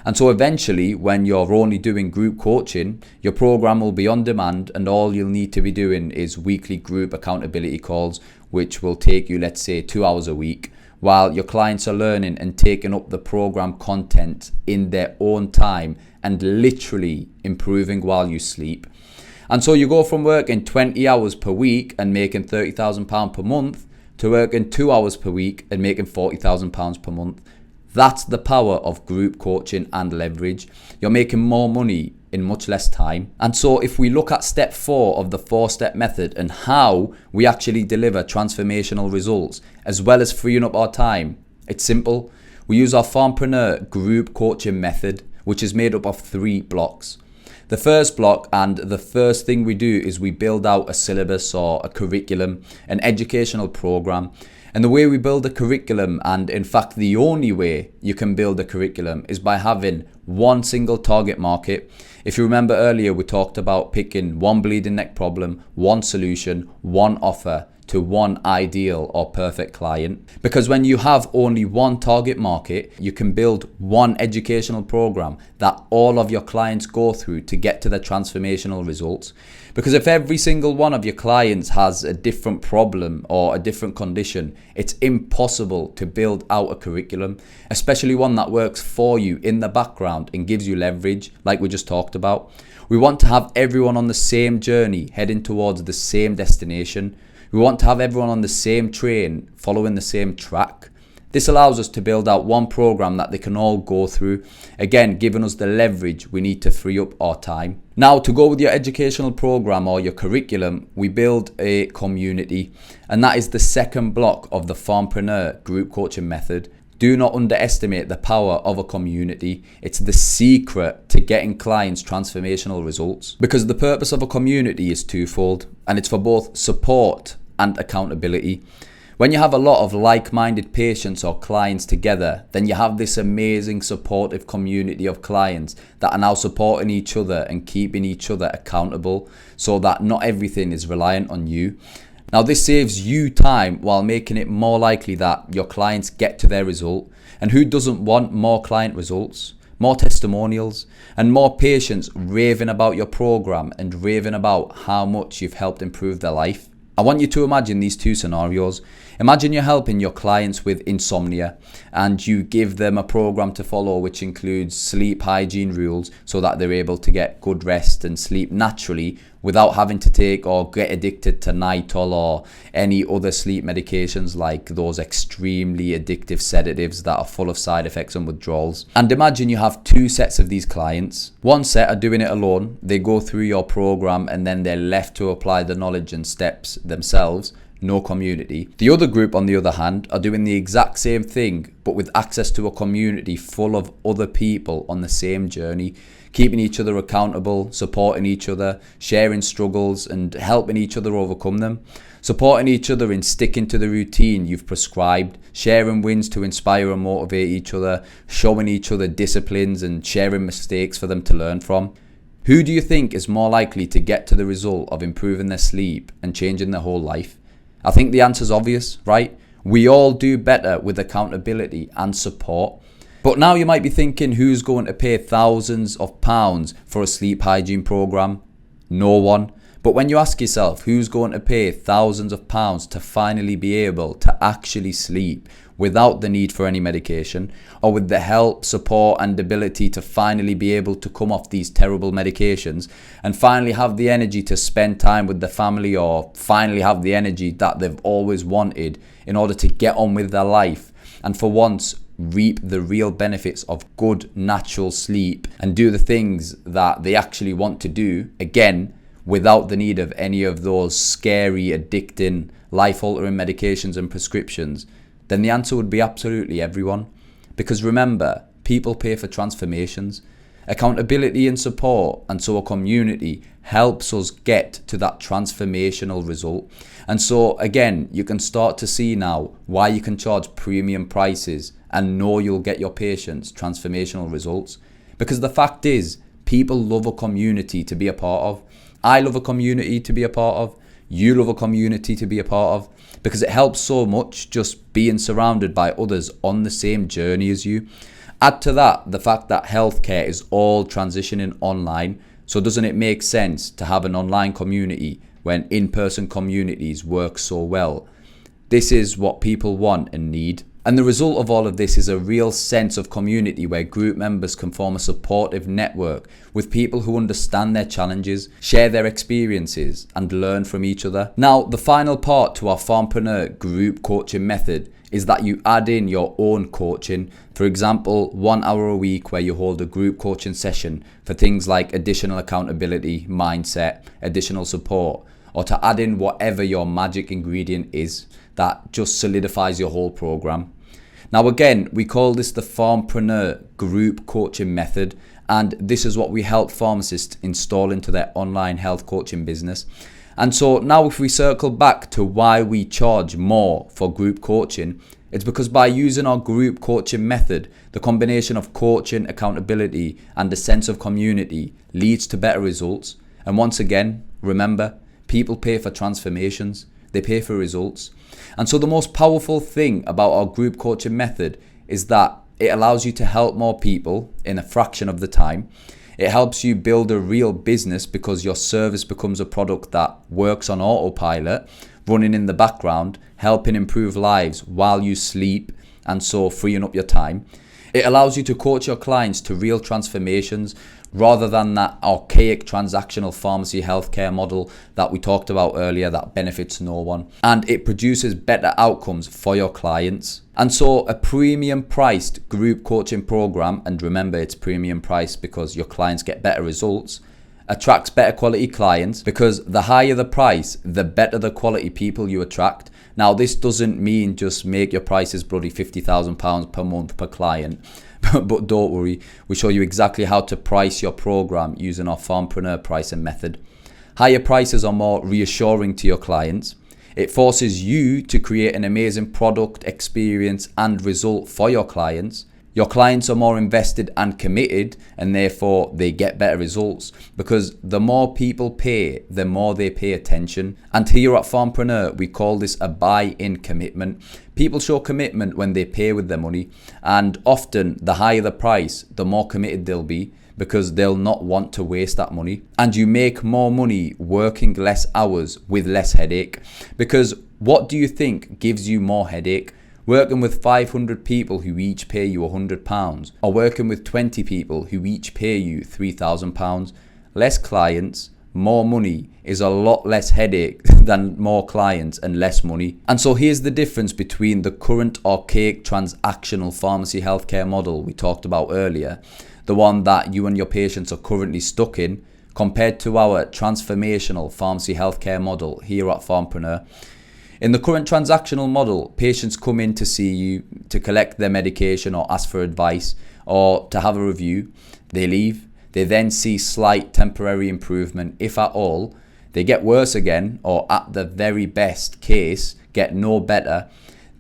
And so eventually, when you're only doing group coaching, your program will be on demand, and all you'll need to be doing is weekly group accountability calls, which will take you, let's say, 2 hours a week, while your clients are learning and taking up the program content in their own time and literally improving while you sleep. And so you go from working 20 hours per week and making £30,000 per month to working 2 hours per week and making £40,000 per month. That's the power of group coaching and leverage. You're making more money in much less time. And so if we look at step 4 of the 4-step method and how we actually deliver transformational results as well as freeing up our time, it's simple. We use our Pharmpreneur group coaching method, which is made up of 3 blocks. The first block and the first thing we do is we build out a syllabus or a curriculum, an educational program. And the way we build a curriculum, and in fact the only way you can build a curriculum, is by having one single target market. If you remember earlier, we talked about picking one bleeding neck problem, one solution, one offer to one ideal or perfect client. Because when you have only one target market, you can build one educational program that all of your clients go through to get to their transformational results. Because if every single one of your clients has a different problem or a different condition, it's impossible to build out a curriculum, especially one that works for you in the background and gives you leverage, like we just talked about. We want to have everyone on the same journey, heading towards the same destination. We want to have everyone on the same train, following the same track. This allows us to build out one program that they can all go through, again, giving us the leverage we need to free up our time. Now, to go with your educational program or your curriculum, we build a community, and that is the second block of the Pharmpreneur group coaching method. Do not underestimate the power of a community. It's the secret to getting clients transformational results, because the purpose of a community is twofold, and it's for both support and accountability. When you have a lot of like-minded patients or clients together, then you have this amazing supportive community of clients that are now supporting each other and keeping each other accountable, so that not everything is reliant on you. Now, this saves you time while making it more likely that your clients get to their result. And who doesn't want more client results, more testimonials, and more patients raving about your program and raving about how much you've helped improve their life? I want you to imagine these 2 scenarios. Imagine you're helping your clients with insomnia and you give them a program to follow which includes sleep hygiene rules so that they're able to get good rest and sleep naturally without having to take or get addicted to Nytol or any other sleep medications like those extremely addictive sedatives that are full of side effects and withdrawals. And imagine you have 2 sets of these clients. One set are doing it alone. They go through your program and then they're left to apply the knowledge and steps themselves. No community. The other group, on the other hand, are doing the exact same thing, but with access to a community full of other people on the same journey, keeping each other accountable, supporting each other, sharing struggles and helping each other overcome them, supporting each other in sticking to the routine you've prescribed, sharing wins to inspire and motivate each other, showing each other disciplines and sharing mistakes for them to learn from. Who do you think is more likely to get to the result of improving their sleep and changing their whole life? I think the answer's obvious, right? We all do better with accountability and support. But now you might be thinking, who's going to pay thousands of pounds for a sleep hygiene program? No one. But when you ask yourself who's going to pay thousands of pounds to finally be able to actually sleep without the need for any medication, or with the help, support and ability to finally be able to come off these terrible medications and finally have the energy to spend time with the family, or finally have the energy that they've always wanted in order to get on with their life and for once reap the real benefits of good natural sleep and do the things that they actually want to do, again, without the need of any of those scary, addicting, life-altering medications and prescriptions, then the answer would be absolutely everyone. Because remember, people pay for transformations. Accountability and support, and so a community, helps us get to that transformational result. And so again, you can start to see now why you can charge premium prices and know you'll get your patients transformational results. Because the fact is, people love a community to be a part of. I love a community to be a part of. You love a community to be a part of, because it helps so much just being surrounded by others on the same journey as you. Add to that the fact that healthcare is all transitioning online. So doesn't it make sense to have an online community when in-person communities work so well? This is what people want and need. And the result of all of this is a real sense of community where group members can form a supportive network with people who understand their challenges, share their experiences, and learn from each other. Now, the final part to our Pharmpreneur group coaching method is that you add in your own coaching. For example, 1 hour a week where you hold a group coaching session for things like additional accountability, mindset, additional support, or to add in whatever your magic ingredient is that just solidifies your whole program. Now again, we call this the Pharmpreneur group coaching method, and this is what we help pharmacists install into their online health coaching business. And so now if we circle back to why we charge more for group coaching, it's because by using our group coaching method, the combination of coaching, accountability, and a sense of community leads to better results. And once again, remember, people pay for transformations, they pay for results. And so the most powerful thing about our group coaching method is that it allows you to help more people in a fraction of the time. It helps you build a real business because your service becomes a product that works on autopilot, running in the background, helping improve lives while you sleep, and so freeing up your time. It allows you to coach your clients to real transformations rather than that archaic transactional pharmacy healthcare model that we talked about earlier that benefits no one. And it produces better outcomes for your clients. And so a premium priced group coaching program, and remember it's premium priced because your clients get better results, attracts better quality clients, because the higher the price, the better the quality people you attract. Now this doesn't mean just make your prices bloody £50,000 per month per client. But don't worry, we show you exactly how to price your program using our Pharmpreneur pricing method. Higher prices are more reassuring to your clients. It forces you to create an amazing product, experience, and result for your clients. Your clients are more invested and committed, and therefore they get better results, because the more people pay, the more they pay attention. And here at Pharmpreneur, we call this a buy-in commitment. People show commitment when they pay with their money, and often the higher the price, the more committed they'll be, because they'll not want to waste that money. And you make more money working less hours with less headache. Because what do you think gives you more headache? Working with 500 people who each pay you £100, or working with 20 people who each pay you £3,000? Less clients, more money is a lot less headache than more clients and less money. And so here's the difference between the current archaic transactional pharmacy healthcare model we talked about earlier, the one that you and your patients are currently stuck in, compared to our transformational pharmacy healthcare model here at Pharmpreneur. In the current transactional model, patients come in to see you to collect their medication or ask for advice or to have a review. They leave. They then see slight temporary improvement, if at all. They get worse again, or at the very best case, get no better.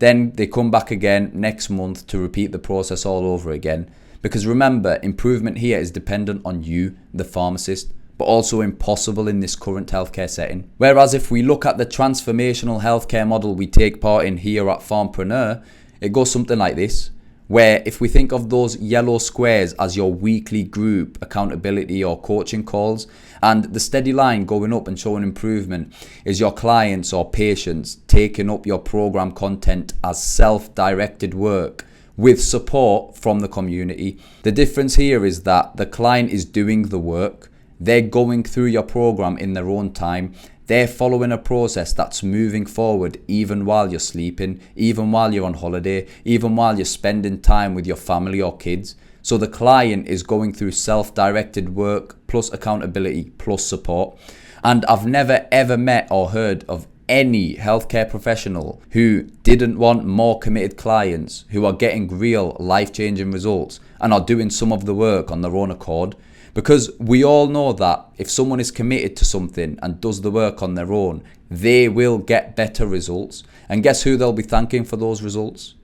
Then they come back again next month to repeat the process all over again. Because remember, improvement here is dependent on you, the pharmacist, but also impossible in this current healthcare setting. Whereas if we look at the transformational healthcare model we take part in here at Pharmpreneur, it goes something like this. where if we think of those yellow squares as your weekly group accountability or coaching calls, and the steady line going up and showing improvement is your clients or patients taking up your program content as self-directed work with support from the community. The difference here is that the client is doing the work, they're going through your program in their own time, they're following a process that's moving forward even while you're sleeping, even while you're on holiday, even while you're spending time with your family or kids. So the client is going through self-directed work plus accountability plus support. And I've never ever met or heard of any healthcare professional who didn't want more committed clients who are getting real life-changing results and are doing some of the work on their own accord. Because we all know that if someone is committed to something and does the work on their own, they will get better results. And guess who they'll be thanking for those results?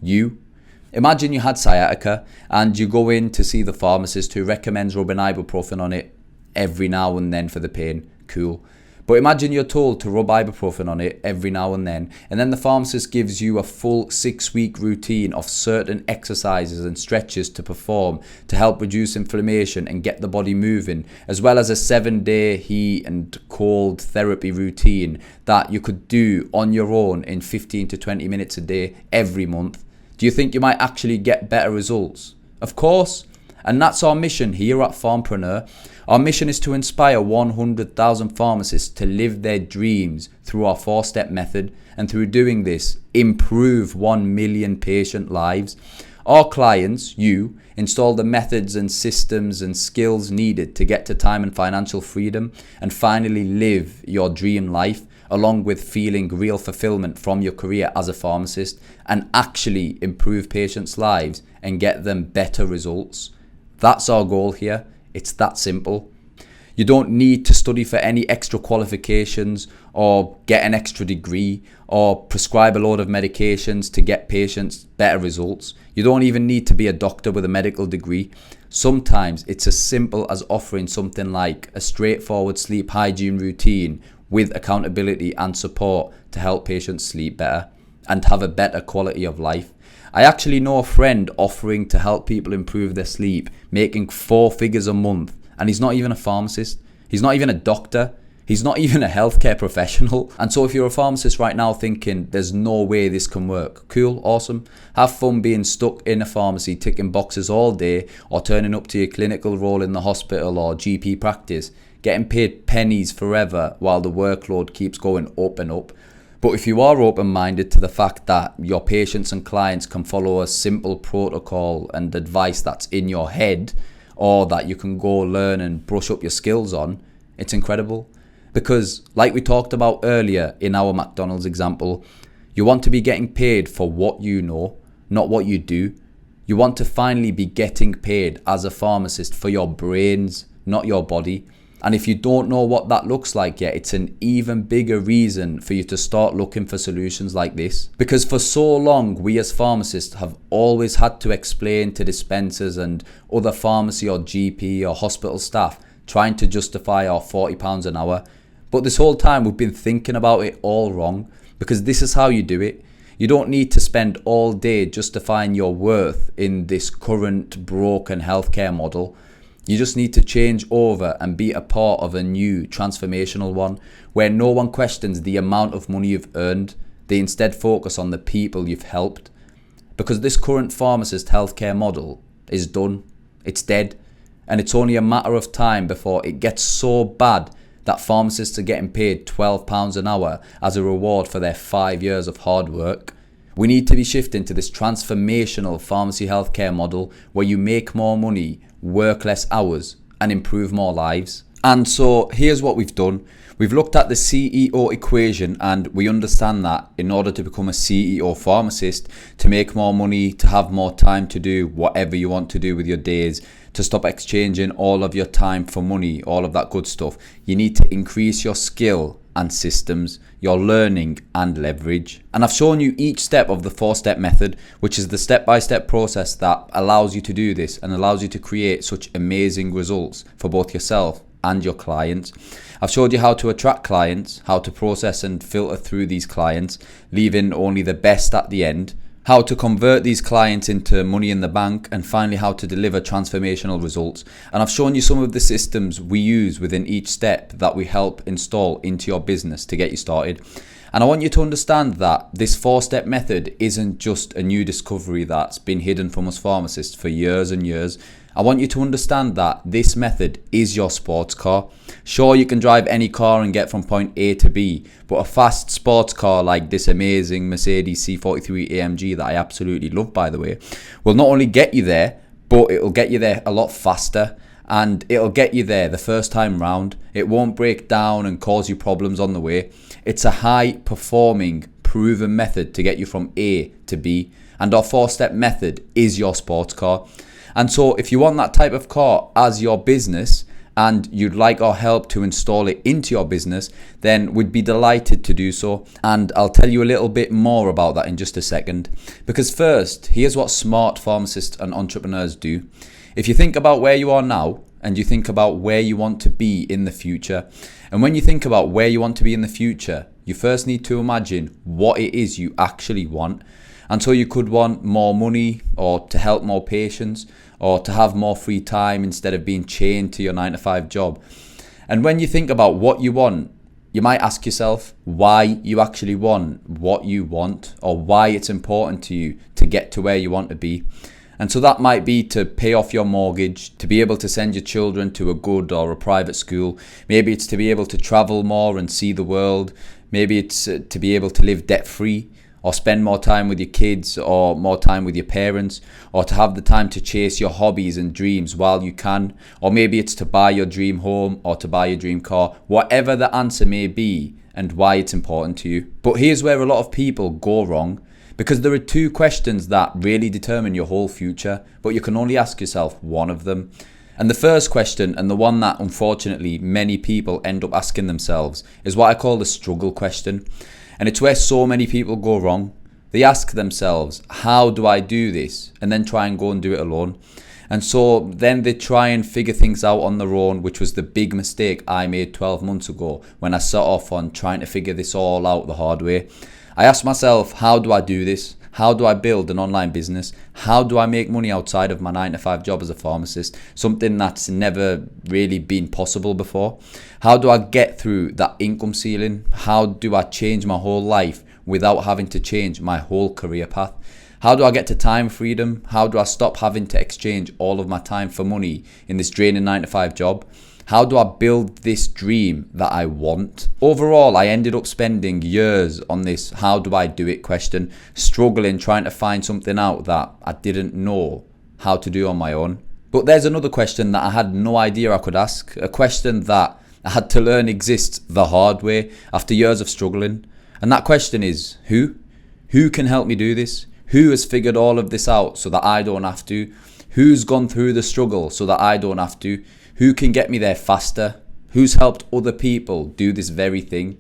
You. Imagine you had sciatica and you go in to see the pharmacist who recommends rubbing ibuprofen on it every now and then for the pain. Cool. But imagine you're told to rub ibuprofen on it every now and then the pharmacist gives you a full 6-week routine of certain exercises and stretches to perform to help reduce inflammation and get the body moving, as well as a 7-day heat and cold therapy routine that you could do on your own in 15 to 20 minutes a day every month. Do you think you might actually get better results? Of course. And that's our mission here at Pharmpreneur. Our mission is to inspire 100,000 pharmacists to live their dreams through our 4-step method, and through doing this, improve 1 million patient lives. Our clients, you, install the methods and systems and skills needed to get to time and financial freedom and finally live your dream life, along with feeling real fulfillment from your career as a pharmacist, and actually improve patients' lives and get them better results. That's our goal here. It's that simple. You don't need to study for any extra qualifications or get an extra degree or prescribe a load of medications to get patients better results. You don't even need to be a doctor with a medical degree. Sometimes it's as simple as offering something like a straightforward sleep hygiene routine with accountability and support to help patients sleep better and have a better quality of life. I actually know a friend offering to help people improve their sleep, making 4 figures a month, and he's not even a pharmacist, he's not even a doctor, he's not even a healthcare professional. And so if you're a pharmacist right now thinking there's no way this can work, cool, awesome, have fun being stuck in a pharmacy ticking boxes all day, or turning up to your clinical role in the hospital or GP practice, getting paid pennies forever while the workload keeps going up and up. But if you are open-minded to the fact that your patients and clients can follow a simple protocol and advice that's in your head, or that you can go learn and brush up your skills on, it's incredible. Because like we talked about earlier in our McDonald's example, you want to be getting paid for what you know, not what you do. You want to finally be getting paid as a pharmacist for your brains, not your body. And if you don't know what that looks like yet, it's an even bigger reason for you to start looking for solutions like this. Because for so long, we as pharmacists have always had to explain to dispensers and other pharmacy or GP or hospital staff trying to justify our £40 an hour. But this whole time we've been thinking about it all wrong, because this is how you do it. You don't need to spend all day justifying your worth in this current broken healthcare model. You just need to change over and be a part of a new transformational one, where no one questions the amount of money you've earned. They instead focus on the people you've helped. Because this current pharmacist healthcare model is done. It's dead. And it's only a matter of time before it gets so bad that pharmacists are getting paid £12 an hour as a reward for their 5 years of hard work. We need to be shifting to this transformational pharmacy healthcare model where you make more money, work less hours, and improve more lives. And so here's what we've done. We've looked at the CEO equation, and we understand that in order to become a CEO pharmacist, to make more money, to have more time to do whatever you want to do with your days, to stop exchanging all of your time for money, all of that good stuff, you need to increase your skill and systems, your learning and leverage. And I've shown you each step of the 4-step method, which is the step-by-step process that allows you to do this and allows you to create such amazing results for both yourself and your clients. I've showed you how to attract clients, how to process and filter through these clients, leaving only the best at the end, how to convert these clients into money in the bank, and finally how to deliver transformational results. And I've shown you some of the systems we use within each step that we help install into your business to get you started. And I want you to understand that this 4-step method isn't just a new discovery that's been hidden from us pharmacists for years and years. I want you to understand that this method is your sports car. Sure, you can drive any car and get from point A to B, but a fast sports car like this amazing Mercedes C43 AMG that I absolutely love, by the way, will not only get you there, but it'll get you there a lot faster. And it'll get you there the first time round. It won't break down and cause you problems on the way. It's a high performing, proven method to get you from A to B. And our 4-step method is your sports car. And so if you want that type of car as your business and you'd like our help to install it into your business, then we'd be delighted to do so. And I'll tell you a little bit more about that in just a second. Because first, here's what smart pharmacists and entrepreneurs do. If you think about where you are now and you think about where you want to be in the future, and when you think about where you want to be in the future, you first need to imagine what it is you actually want. And so you could want more money, or to help more patients, or to have more free time instead of being chained to your 9-to-5 job. And when you think about what you want, you might ask yourself why you actually want what you want, or why it's important to you to get to where you want to be. And so that might be to pay off your mortgage, to be able to send your children to a good or a private school. Maybe it's to be able to travel more and see the world. Maybe it's to be able to live debt-free, or spend more time with your kids, or more time with your parents, or to have the time to chase your hobbies and dreams while you can. Or maybe it's to buy your dream home or to buy your dream car. Whatever the answer may be and why it's important to you. But here's where a lot of people go wrong. Because there are 2 questions that really determine your whole future, but you can only ask yourself one of them. And the first question, and the one that unfortunately many people end up asking themselves, is what I call the struggle question. And it's where so many people go wrong. They ask themselves, how do I do this? And then try and go and do it alone. And so then they try and figure things out on their own, which was the big mistake I made 12 months ago when I set off on trying to figure this all out the hard way. I asked myself, how do I do this? How do I build an online business? How do I make money outside of my 9-to-5 job as a pharmacist? Something that's never really been possible before. How do I get through that income ceiling? How do I change my whole life without having to change my whole career path? How do I get to time freedom? How do I stop having to exchange all of my time for money in this draining 9-to-5 job? How do I build this dream that I want? Overall, I ended up spending years on this how do I do it question, struggling trying to find something out that I didn't know how to do on my own. But there's another question that I had no idea I could ask, a question that I had to learn exists the hard way after years of struggling. And that question is, who? Who can help me do this? Who has figured all of this out so that I don't have to? Who's gone through the struggle so that I don't have to? Who can get me there faster? Who's helped other people do this very thing?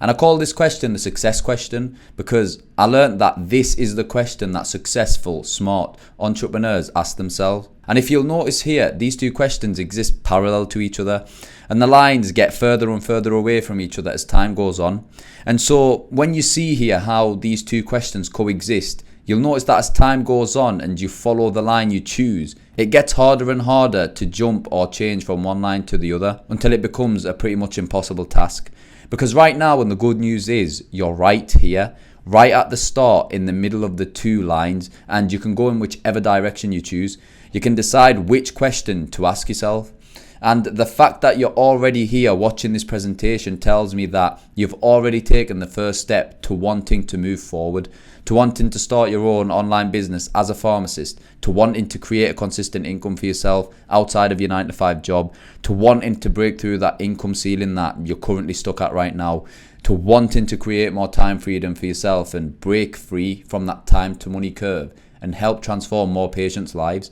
And I call this question the success question because I learned that this is the question that successful, smart entrepreneurs ask themselves. And if you'll notice here, these 2 questions exist parallel to each other, and the lines get further and further away from each other as time goes on. And so when you see here how these 2 questions coexist, you'll notice that as time goes on and you follow the line you choose, it gets harder and harder to jump or change from one line to the other until it becomes a pretty much impossible task. Because right now, and the good news is, you're right here, right at the start in the middle of the 2 lines, and you can go in whichever direction you choose. You can decide which question to ask yourself. And the fact that you're already here watching this presentation tells me that you've already taken the first step to wanting to move forward, to wanting to start your own online business as a pharmacist, to wanting to create a consistent income for yourself outside of your 9-to-5 job, to wanting to break through that income ceiling that you're currently stuck at right now, to wanting to create more time freedom for yourself and break free from that time to money curve and help transform more patients' lives.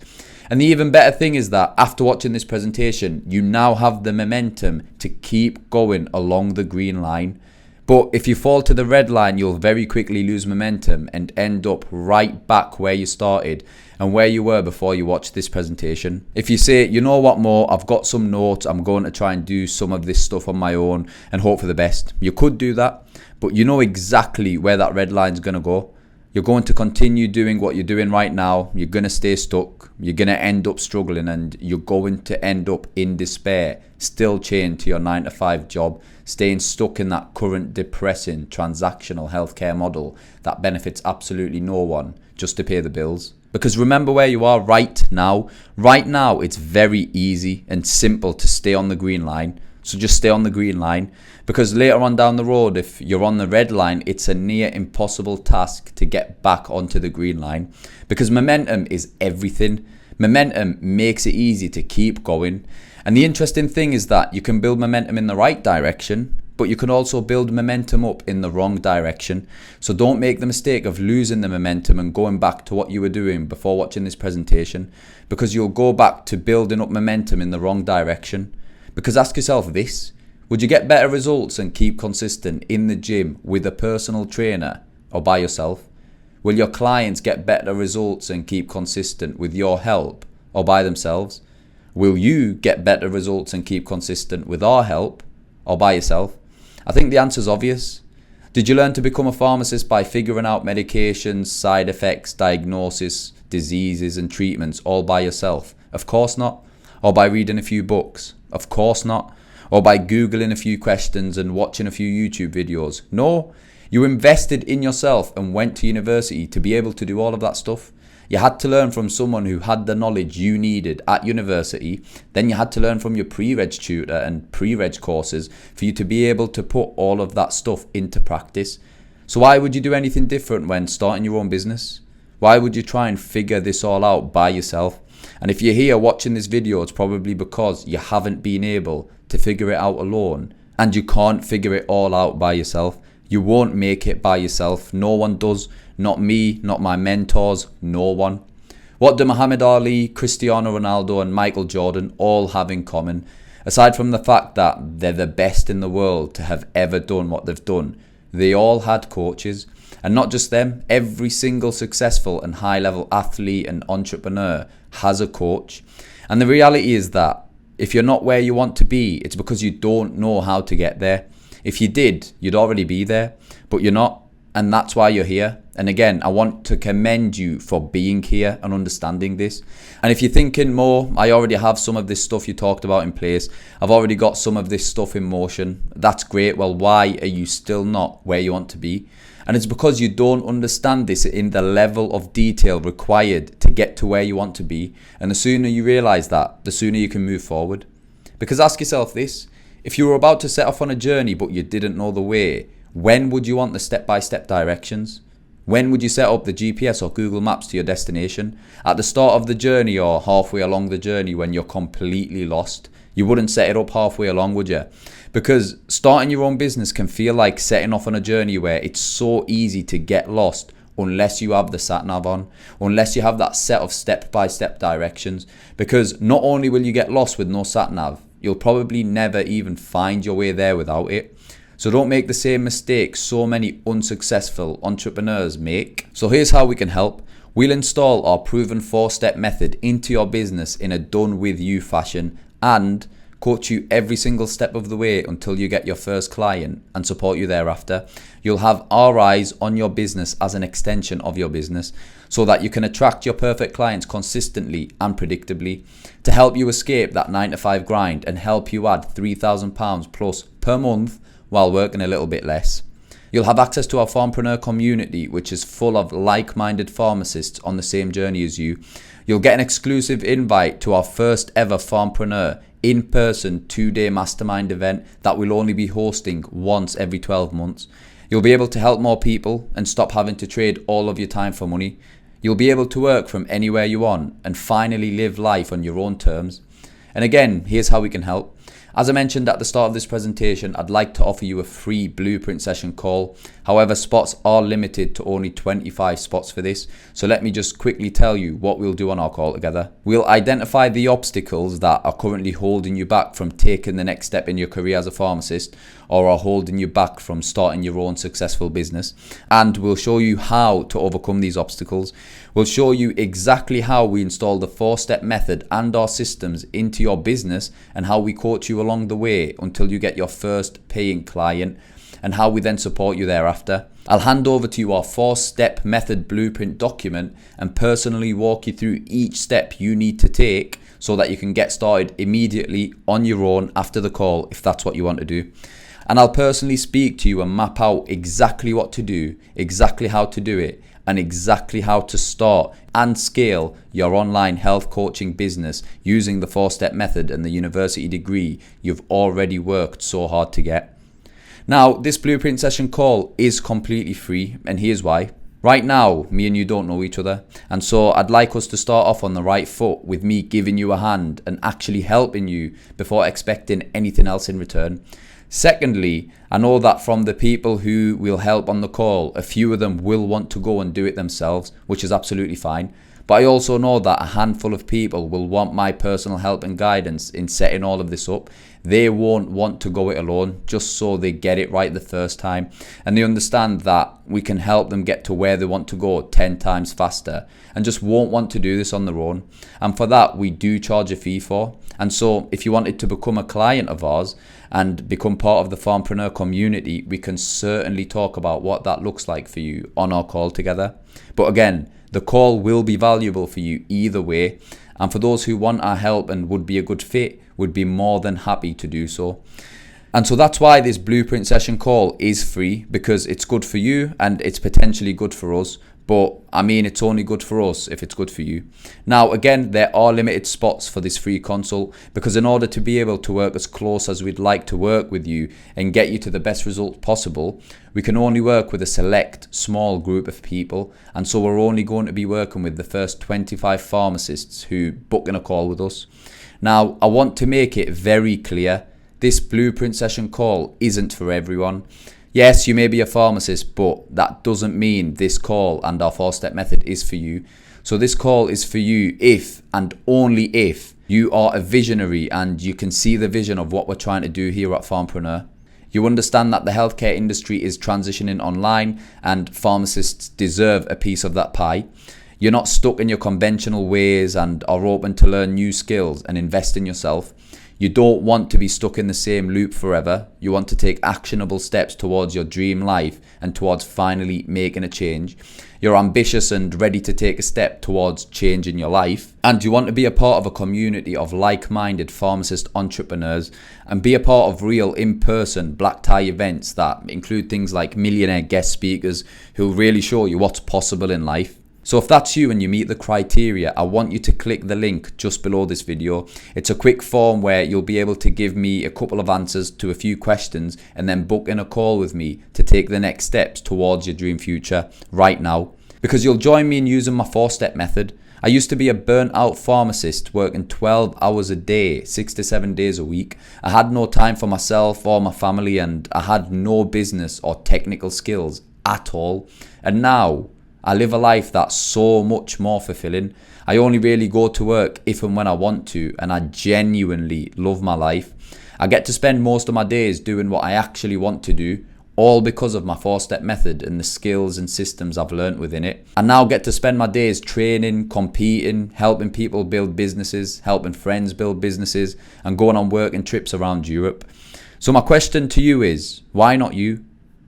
And the even better thing is that after watching this presentation, you now have the momentum to keep going along the green line. But if you fall to the red line, you'll very quickly lose momentum and end up right back where you started and where you were before you watched this presentation. If you say, you know what, Mo, I've got some notes, I'm going to try and do some of this stuff on my own and hope for the best. You could do that, but you know exactly where that red line's going to go. You're going to continue doing what you're doing right now. You're going to stay stuck. You're going to end up struggling, and you're going to end up in despair, still chained to your 9-to-5 job, staying stuck in that current depressing transactional healthcare model that benefits absolutely no one just to pay the bills. Because remember where you are right now. Right now, it's very easy and simple to stay on the green line. So just stay on the green line, because later on down the road, if you're on the red line, it's a near impossible task to get back onto the green line, because momentum is everything. Momentum makes it easy to keep going. And the interesting thing is that you can build momentum in the right direction, but you can also build momentum up in the wrong direction. So don't make the mistake of losing the momentum and going back to what you were doing before watching this presentation, because you'll go back to building up momentum in the wrong direction. Because ask yourself this: would you get better results and keep consistent in the gym with a personal trainer or by yourself? Will your clients get better results and keep consistent with your help or by themselves? Will you get better results and keep consistent with our help or by yourself? I think the answer is obvious. Did you learn to become a pharmacist by figuring out medications, side effects, diagnosis, diseases and treatments all by yourself? Of course not. Or by reading a few books? Of course not. Or by Googling a few questions and watching a few YouTube videos? No, you invested in yourself and went to university to be able to do all of that stuff. You had to learn from someone who had the knowledge you needed at university. Then you had to learn from your pre-reg tutor and pre-reg courses for you to be able to put all of that stuff into practice. So why would you do anything different when starting your own business? Why would you try and figure this all out by yourself? And if you're here watching this video, it's probably because you haven't been able to figure it out alone, and you can't figure it all out by yourself. You won't make it by yourself. No one does. Not me, not my mentors, no one. What do Muhammad Ali, Cristiano Ronaldo and Michael Jordan all have in common? Aside from the fact that they're the best in the world to have ever done what they've done, they all had coaches. And not just them, every single successful and high-level athlete and entrepreneur has a coach. And the reality is that if you're not where you want to be, it's because you don't know how to get there. If you did, you'd already be there, but you're not. And that's why you're here. And again, I want to commend you for being here and understanding this. And if you're thinking more, I already have some of this stuff you talked about in place. I've already got some of this stuff in motion. That's great. Well, why are you still not where you want to be? And it's because you don't understand this in the level of detail required to get to where you want to be. And the sooner you realize that, the sooner you can move forward. Because ask yourself this: if you were about to set off on a journey but you didn't know the way, when would you want the step-by-step directions? When would you set up the GPS or Google Maps to your destination? At the start of the journey or halfway along the journey when you're completely lost? You wouldn't set it up halfway along, would you? Because starting your own business can feel like setting off on a journey where it's so easy to get lost unless you have the sat-nav on, unless you have that set of step-by-step directions. Because not only will you get lost with no sat-nav, you'll probably never even find your way there without it. So don't make the same mistakes so many unsuccessful entrepreneurs make. So here's how we can help. We'll install our proven 4-step method into your business in a done-with-you fashion and coach you every single step of the way until you get your first client and support you thereafter. You'll have our eyes on your business as an extension of your business so that you can attract your perfect clients consistently and predictably, to help you escape that 9-to-5 grind and help you add £3,000 plus per month while working a little bit less. You'll have access to our Pharmpreneur community, which is full of like-minded pharmacists on the same journey as you. You'll get an exclusive invite to our first ever Pharmpreneur in-person 2-day mastermind event that we'll only be hosting once every 12 months. You'll be able to help more people and stop having to trade all of your time for money. You'll be able to work from anywhere you want and finally live life on your own terms. And again, here's how we can help. As I mentioned at the start of this presentation, I'd like to offer you a free blueprint session call. However, spots are limited to only 25 spots for this. So let me just quickly tell you what we'll do on our call together. We'll identify the obstacles that are currently holding you back from taking the next step in your career as a pharmacist, or are holding you back from starting your own successful business. And we'll show you how to overcome these obstacles. We'll show you exactly how we install the 4-step method and our systems into your business, and how we coach you along the way until you get your first paying client, and how we then support you thereafter. I'll hand over to you our 4-step method blueprint document and personally walk you through each step you need to take so that you can get started immediately on your own after the call if that's what you want to do. And I'll personally speak to you and map out exactly what to do, exactly how to do it, and exactly how to start and scale your online health coaching business using the 4-step method and the university degree you've already worked so hard to get. Now, this blueprint session call is completely free, and here's why. Right now, me and you don't know each other, and so I'd like us to start off on the right foot with me giving you a hand and actually helping you before expecting anything else in return. Secondly, I know that from the people who will help on the call, a few of them will want to go and do it themselves, which is absolutely fine. But I also know that a handful of people will want my personal help and guidance in setting all of this up. They won't want to go it alone, just so they get it right the first time. And they understand that we can help them get to where they want to go 10 times faster and just won't want to do this on their own. And for that, we do charge a fee for. And so if you wanted to become a client of ours and become part of the Pharmpreneur community, we can certainly talk about what that looks like for you on our call together. But again, the call will be valuable for you either way. And for those who want our help and would be a good fit, would be more than happy to do so. And so that's why this blueprint session call is free, because it's good for you and it's potentially good for us. But I mean, it's only good for us if it's good for you. Now, again, there are limited spots for this free consult, because in order to be able to work as close as we'd like to work with you and get you to the best result possible, we can only work with a select small group of people. And so we're only going to be working with the first 25 pharmacists who book in a call with us. Now, I want to make it very clear, this blueprint session call isn't for everyone. Yes, you may be a pharmacist, but that doesn't mean this call and our 4-step method is for you. So this call is for you if and only if you are a visionary and you can see the vision of what we're trying to do here at Pharmpreneur. You understand that the healthcare industry is transitioning online and pharmacists deserve a piece of that pie. You're not stuck in your conventional ways and are open to learn new skills and invest in yourself. You don't want to be stuck in the same loop forever. You want to take actionable steps towards your dream life and towards finally making a change. You're ambitious and ready to take a step towards changing your life. And you want to be a part of a community of like-minded pharmacist entrepreneurs and be a part of real in-person black tie events that include things like millionaire guest speakers who really show you what's possible in life. So if that's you and you meet the criteria, I want you to click the link just below this video. It's a quick form where you'll be able to give me a couple of answers to a few questions and then book in a call with me to take the next steps towards your dream future right now. Because you'll join me in using my 4-step method. I used to be a burnt out pharmacist working 12 hours a day, 6 to 7 days a week. I had no time for myself or my family, and I had no business or technical skills at all. And now I live a life that's so much more fulfilling. I only really go to work if and when I want to, and I genuinely love my life. I get to spend most of my days doing what I actually want to do, all because of my 4-step method and the skills and systems I've learnt within it. I now get to spend my days training, competing, helping people build businesses, helping friends build businesses, and going on working trips around Europe. So my question to you is, why not you?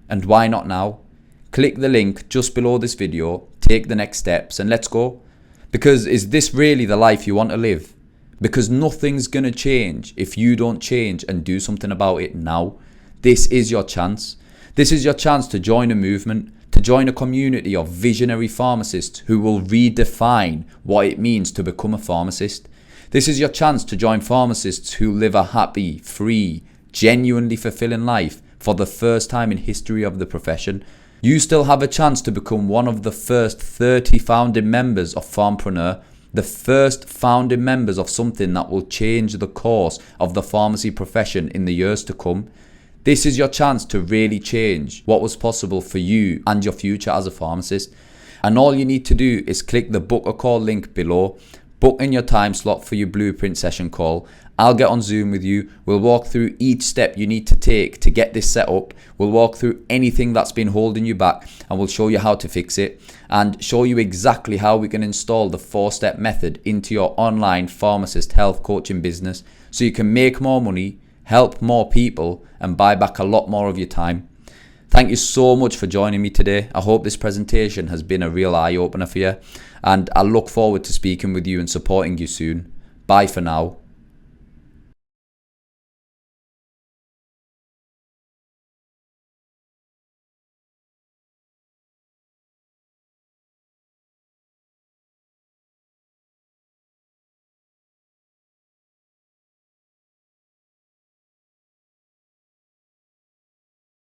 And why not now? Click the link just below this video, take the next steps, and let's go. Because is this really the life you want to live? Because nothing's going to change if you don't change and do something about it now. This is your chance. This is your chance to join a movement, to join a community of visionary pharmacists who will redefine what it means to become a pharmacist. This is your chance to join pharmacists who live a happy, free, genuinely fulfilling life for the first time in history of the profession. You still have a chance to become one of the first 30 founding members of Pharmpreneur, the first founding members of something that will change the course of the pharmacy profession in the years to come. This is your chance to really change what was possible for you and your future as a pharmacist. And all you need to do is click the book a call link below, book in your time slot for your blueprint session call. I'll get on Zoom with you. We'll walk through each step you need to take to get this set up. We'll walk through anything that's been holding you back, and we'll show you how to fix it and show you exactly how we can install the 4-step method into your online pharmacist health coaching business so you can make more money, help more people, and buy back a lot more of your time. Thank you so much for joining me today. I hope this presentation has been a real eye-opener for you, and I look forward to speaking with you and supporting you soon. Bye for now.